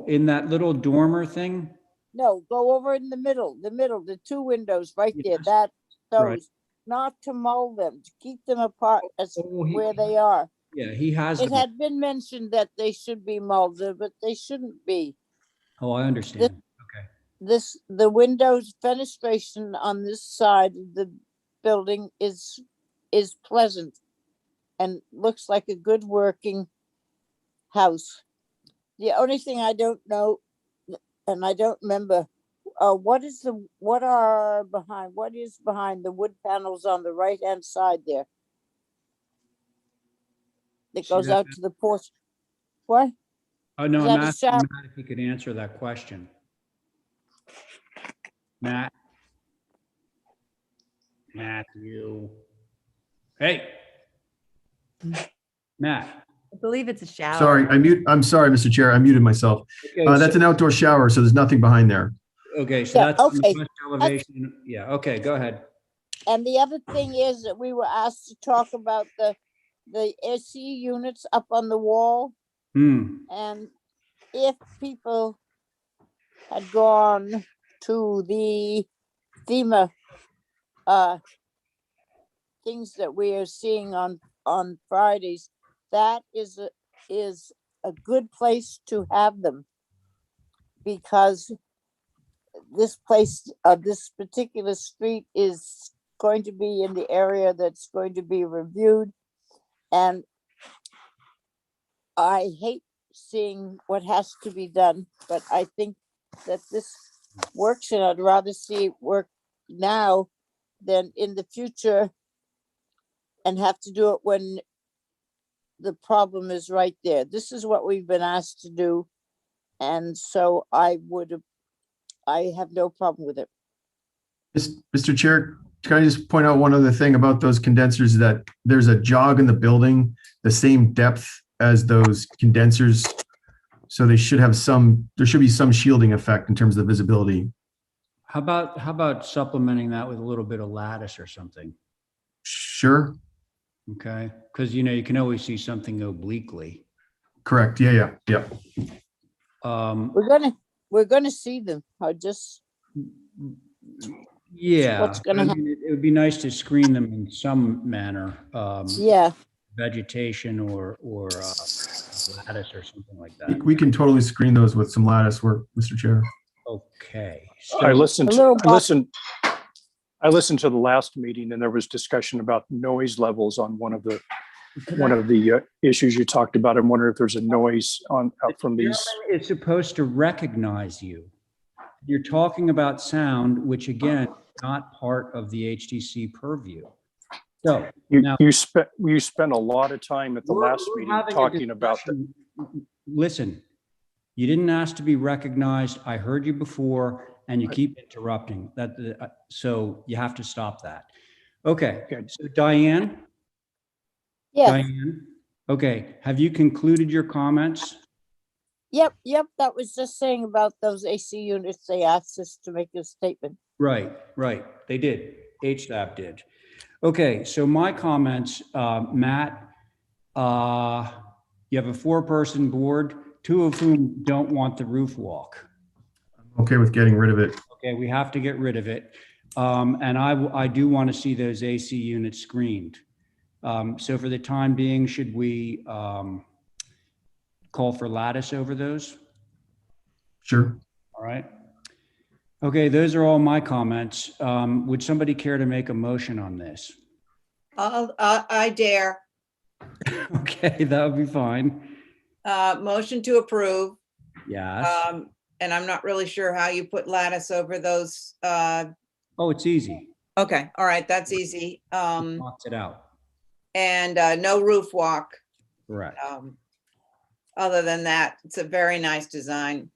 in that little dormer thing? no, go over in the middle, the two windows right there, Right. those, not to mold them, to keep them apart as where they are. Yeah, he has It them. had been mentioned that they should be molded, but they shouldn't be. Oh, I understand. The windows fenestration on this side of the building is pleasant and looks like a good working house. The only thing I don't know, and I don't remember, what is behind the wood panels on the right hand side there? That goes out to the porch. What? Oh, no, Is I'm that a asking shop? Matt if he could answer that question. Matt. Matthew. Hey. Matt. I believe it's a shower. Sorry, I'm sorry, Mr. Chair. I muted myself. Okay, That's so- an outdoor shower, so there's nothing behind there. Okay, so Yeah, that's on the okay. west elevation. Yeah, okay, go ahead. And the other thing is that we were asked to talk about the AC units up on the wall. And if people had gone to the FEMA things that we are seeing on Fridays, that is a good place to have them, because this place, this particular street is going to be in the area that's going to be reviewed. And I hate seeing what has to be done, but I think that this works, and I'd rather see it work now than in the future and have to do it when the problem is right there. This is what we've been asked to do. And so I have no problem with it. Mr. Chair, can I just point out one other thing about those condensers, that there's a jog in the building, the same depth as those condensers. So they should have there should be some shielding effect in terms of the visibility. How about supplementing that with a little bit of lattice or something? Sure. Okay, because you can always see something obliquely. Correct. Yeah. We're gonna see them. Yeah, what's gonna happen. it would be nice to screen them in some manner. Yeah. Vegetation or lattice or something like that. We can totally screen those with some lattice work, Mr. Chair. Okay. I listened to the last meeting, and there was discussion about noise levels on one of the issues you talked about. I'm wondering if there's a noise out from these. It's supposed to recognize you. You're talking about sound, which again, not part of the HTC purview. So you spent a lot of time at the last meeting talking about that. Listen, you didn't ask to be recognized. I heard you before, and you keep interrupting. So you have to stop that. Okay. So Diane. Yes. Diane. Okay. Have you concluded your comments? Yep. That was just saying about those AC units. They asked us to make a statement. Right. They did. HSAP did. Okay. So my comments, Matt, you have a 4-person board, 2 of whom don't want the roof walk. I'm okay with getting rid of it. Okay. We have to get rid of it. And I do want to see those AC units screened. So for the time being, should we call for lattice over those? Sure. All right. Okay, those are all my comments. Would somebody care to make a motion on this? I dare. Okay, that would be fine. Motion to approve. Yes. And I'm not really sure how you put lattice over those. Oh, it's easy. Okay, all right, that's easy. Box it out. And no roof walk. Correct. Other than that, it's a very nice design.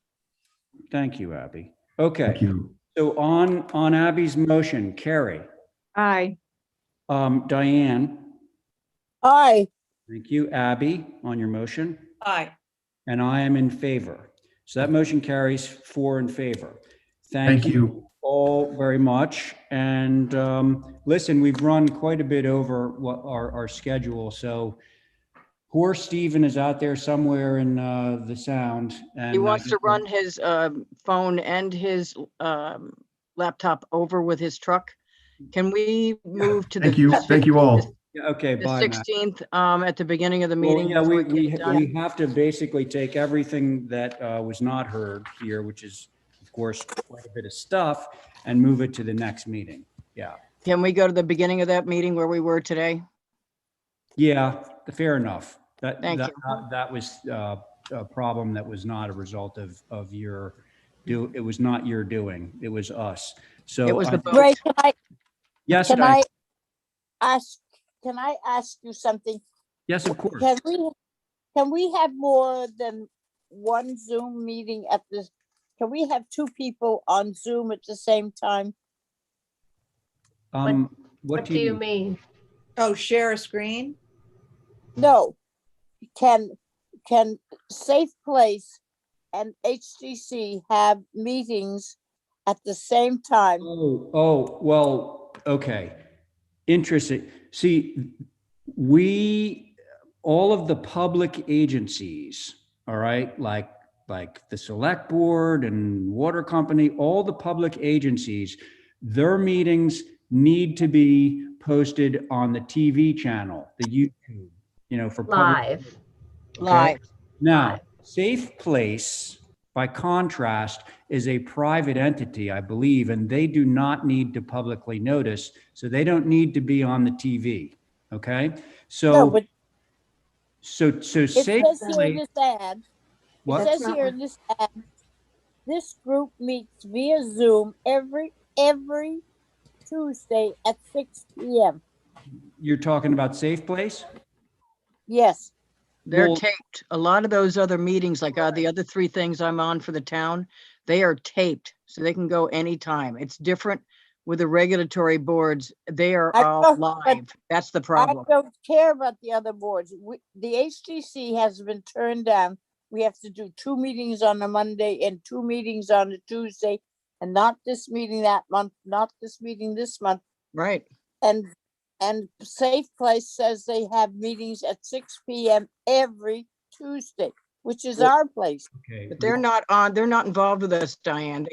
Thank you, Abby. Okay. Thank you. So on Abby's motion, Carrie. Aye. Diane. Aye. Thank you, Abby, on your motion. Aye. And I am in favor. So that motion carries 4 in favor. Thank Thank you you. all very much. And listen, we've run quite a bit over what our schedule. So poor Stephen is out there somewhere in the sound. And He I wants guess to run his phone and his laptop over with his truck. Can we move to Thank you. Thank you all. Yeah, okay, the bye, Matt. 16th at the beginning of the Well, meeting? yeah, before we get it done? have to basically take everything that was not heard here, which is, of course, quite a bit of stuff, and move it to the next meeting. Yeah. Can we go to the beginning of that meeting where we were today? Yeah, fair enough. Thank you. That was a problem that was not a result of your it was not your doing. It was us. So It was the boat. Ray, yes, can Diane. can I ask you something? Yes, of course. Can we have more than one Zoom meeting at this? Can we have two people on Zoom at the same time? What do you mean? Oh, share a screen? No. Can Safe Place and HTC have meetings at the same time? Oh, well, okay. Interesting. See, all of the public agencies, all right, like the select board and water company, all the public agencies, their meetings need to be posted on the TV channel, the YouTube, for public. Live. Live. Now, Safe Place, by contrast, is a private entity, I believe, and they do not need to publicly notice, so they don't need to be on the TV. Okay, so No, but so it Safe says here in Place. this ad. What? It says here in this ad, this group meets via Zoom every Tuesday at 6 p.m. You're talking about Safe Place? Yes. They're Well- taped. A lot of those other meetings, like the other three things I'm on for the town, they are taped, so they can go anytime. It's different with the regulatory boards. They are all live. That's the problem. I don't care about the other boards. The HTC has been turned down. We have to do 2 meetings on a Monday and 2 meetings on a Tuesday, and not this meeting that month, not this meeting this month. Right. And Safe Place says they have meetings at 6 p.m. every Tuesday, which is our place. Okay. But they're not involved with us, Diane.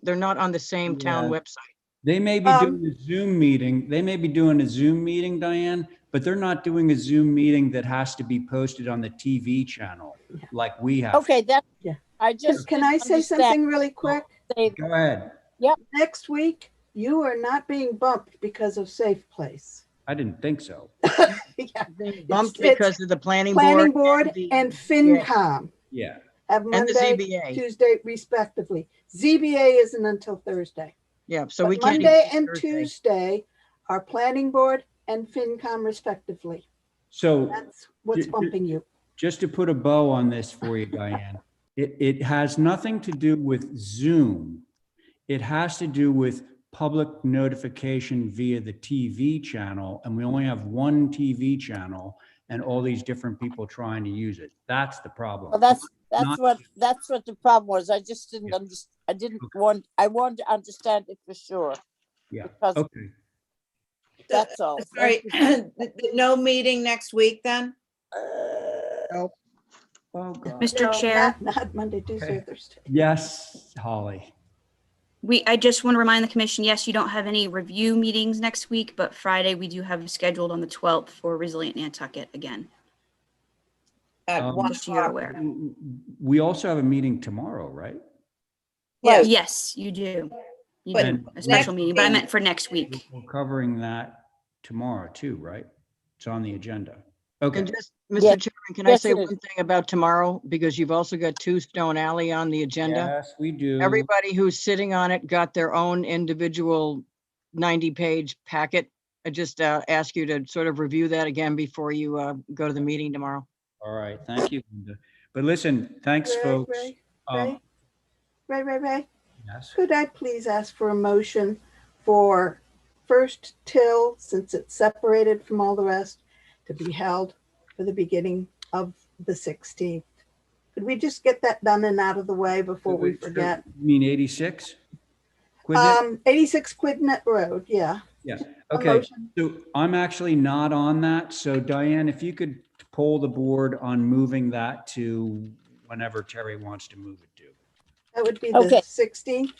They're not on the same town Yeah. website. They may be doing a Zoom meeting. They may be doing a Zoom meeting, Diane, but they're not doing a Zoom meeting that has to be posted on the TV channel like we have. Okay, Yeah. I just Can I say something really quick? Go ahead. Yep. Next week, you are not being bumped because of Safe Place. I didn't think so. Yeah. Bumped It's because of the planning board and FinCom Yeah. have And the Monday, ZBA. Tuesday respectively. ZBA isn't until Thursday. Yeah, so But we can't. Monday even and Thursday. Tuesday are planning board and FinCom respectively. So That's what's bumping you. just to put a bow on this for you, Diane, it has nothing to do with Zoom. It has to do with public notification via the TV channel, and we only have one TV channel and all these different people trying to use it. That's the problem. Well, that's Not- what the problem was. I just didn't understand. I wanted to understand it for sure. Yeah. Because Okay. that's all. Sorry, no meeting next week then? Nope. Oh, God. Mr. Chair, Not Monday, Tuesday, or Okay. Thursday. Yes, Holly. I just want to remind the commission, yes, you don't have any review meetings next week, but Friday we do have scheduled on the 12th for Resilient Nantucket again. At 1 Just so you're o'clock. aware. We also have a meeting tomorrow, right? Yes. Yes, you do. You But do, a special next meeting, but I week- meant for next week. We're covering that tomorrow too, right? It's on the agenda. Okay. And just, Mr. Yeah. Chairman, can I Yes, say it one is. thing about tomorrow? Because you've also got 2 Stone Alley on the agenda. Yes, we do. Everybody who's sitting on it got their own individual 90-page packet. I just ask you to sort of review that again before you go to the meeting tomorrow. All right. Thank you, Linda. But listen, thanks, folks. Ray, Yes. could I please ask for a motion for first till, since it's separated from all the rest, to be held for the beginning of the 16th? Could we just get that done and out of the way before we forget? You mean 86? Quidnet? 86 Quidnet Road, yeah. Yeah, A okay. motion. So I'm actually not on that. So Diane, if you could poll the board on moving that to whenever Terry wants to move it to. That would be Okay. the 16th.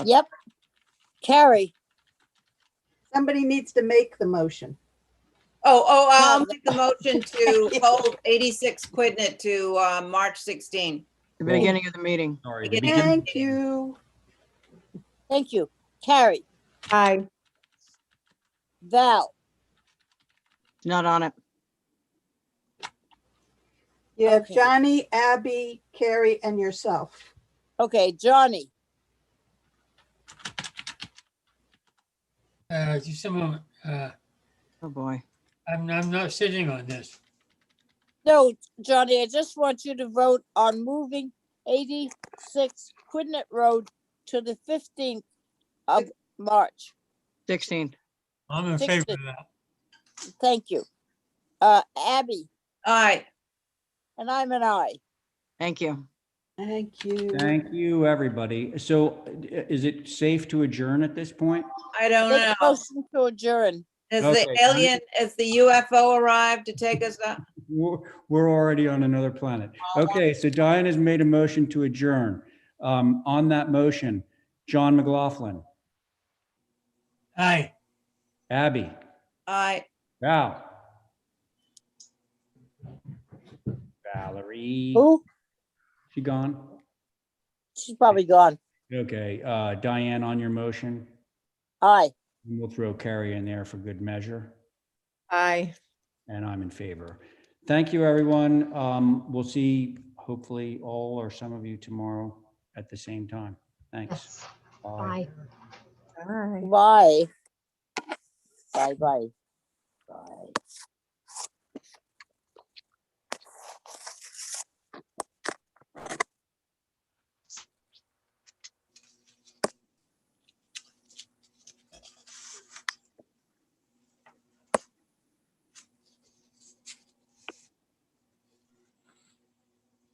Yep. Carrie. Somebody needs to make the motion. I'll No. make the motion to hold 86 Quidnet to March 16. The beginning of the meeting. Sorry, the Thank you. Thank you. Carrie, Aye. Val, Not on it. You have Okay. Johnny, Abby, Carrie, and yourself. okay, Johnny, Just a moment. Oh, boy. I'm not sitting on this. no, Johnny, I just want you to vote on moving 86 Quidnet Road to the 15th of March. 16. I'm in favor of that. Thank you. Abby, Aye. and I'm an aye. Thank you. Thank you. Thank you, everybody. So is it safe to adjourn at this point? I don't Make know. a motion to adjourn. Has Okay. the alien, has the UFO arrived to take us out? We're already on another planet. Okay, so Diane has made a motion to adjourn. On that motion, John McLaughlin, Aye. Abby, Aye. Val, Valerie. Who? She gone? She's probably gone. Okay, Diane, on your motion, Aye. and we'll throw Carrie in there for good measure, Aye. and I'm in favor. Thank you, everyone. We'll see hopefully all or some of you tomorrow at the same time. Thanks. Bye. Bye. Bye. Bye bye. Bye.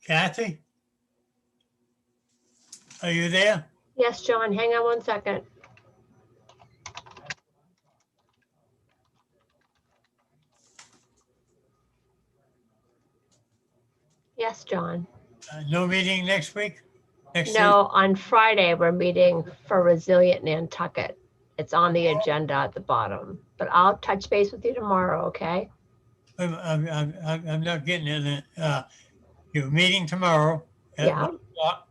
Kathy? Are you there? Yes, John, hang on one second. Yes, John. No meeting next week? Next No, on Friday, we're meeting for Resilient Nantucket. It's on the agenda at the bottom, but I'll touch base with you tomorrow, okay? Tuesday? I'm not getting it. Your meeting tomorrow at Yeah. 1 o'clock.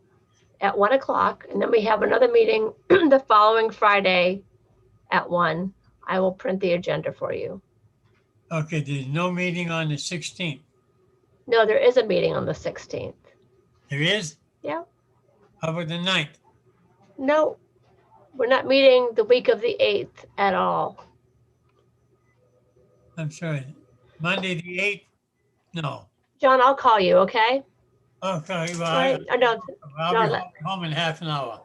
At 1 o'clock, and then we have another meeting the following Friday at 1. I will print the agenda for you. Okay, there's no meeting on the 16th. No, there is a meeting on the 16th. There is? Yeah. How about the 9th? No, we're not meeting the week of the 8th at all. I'm sorry. Monday the 8th? No. John, I'll call you, okay? Okay, well, Right? No, I'll no, be home in half an hour.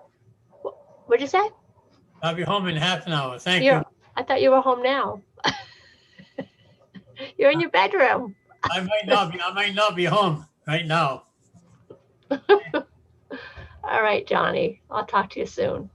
what'd you say? I'll be home in half an hour. Thank you. I thought you were home now. You're in your bedroom. I might not be home right now. All right, Johnny. I'll talk to you soon.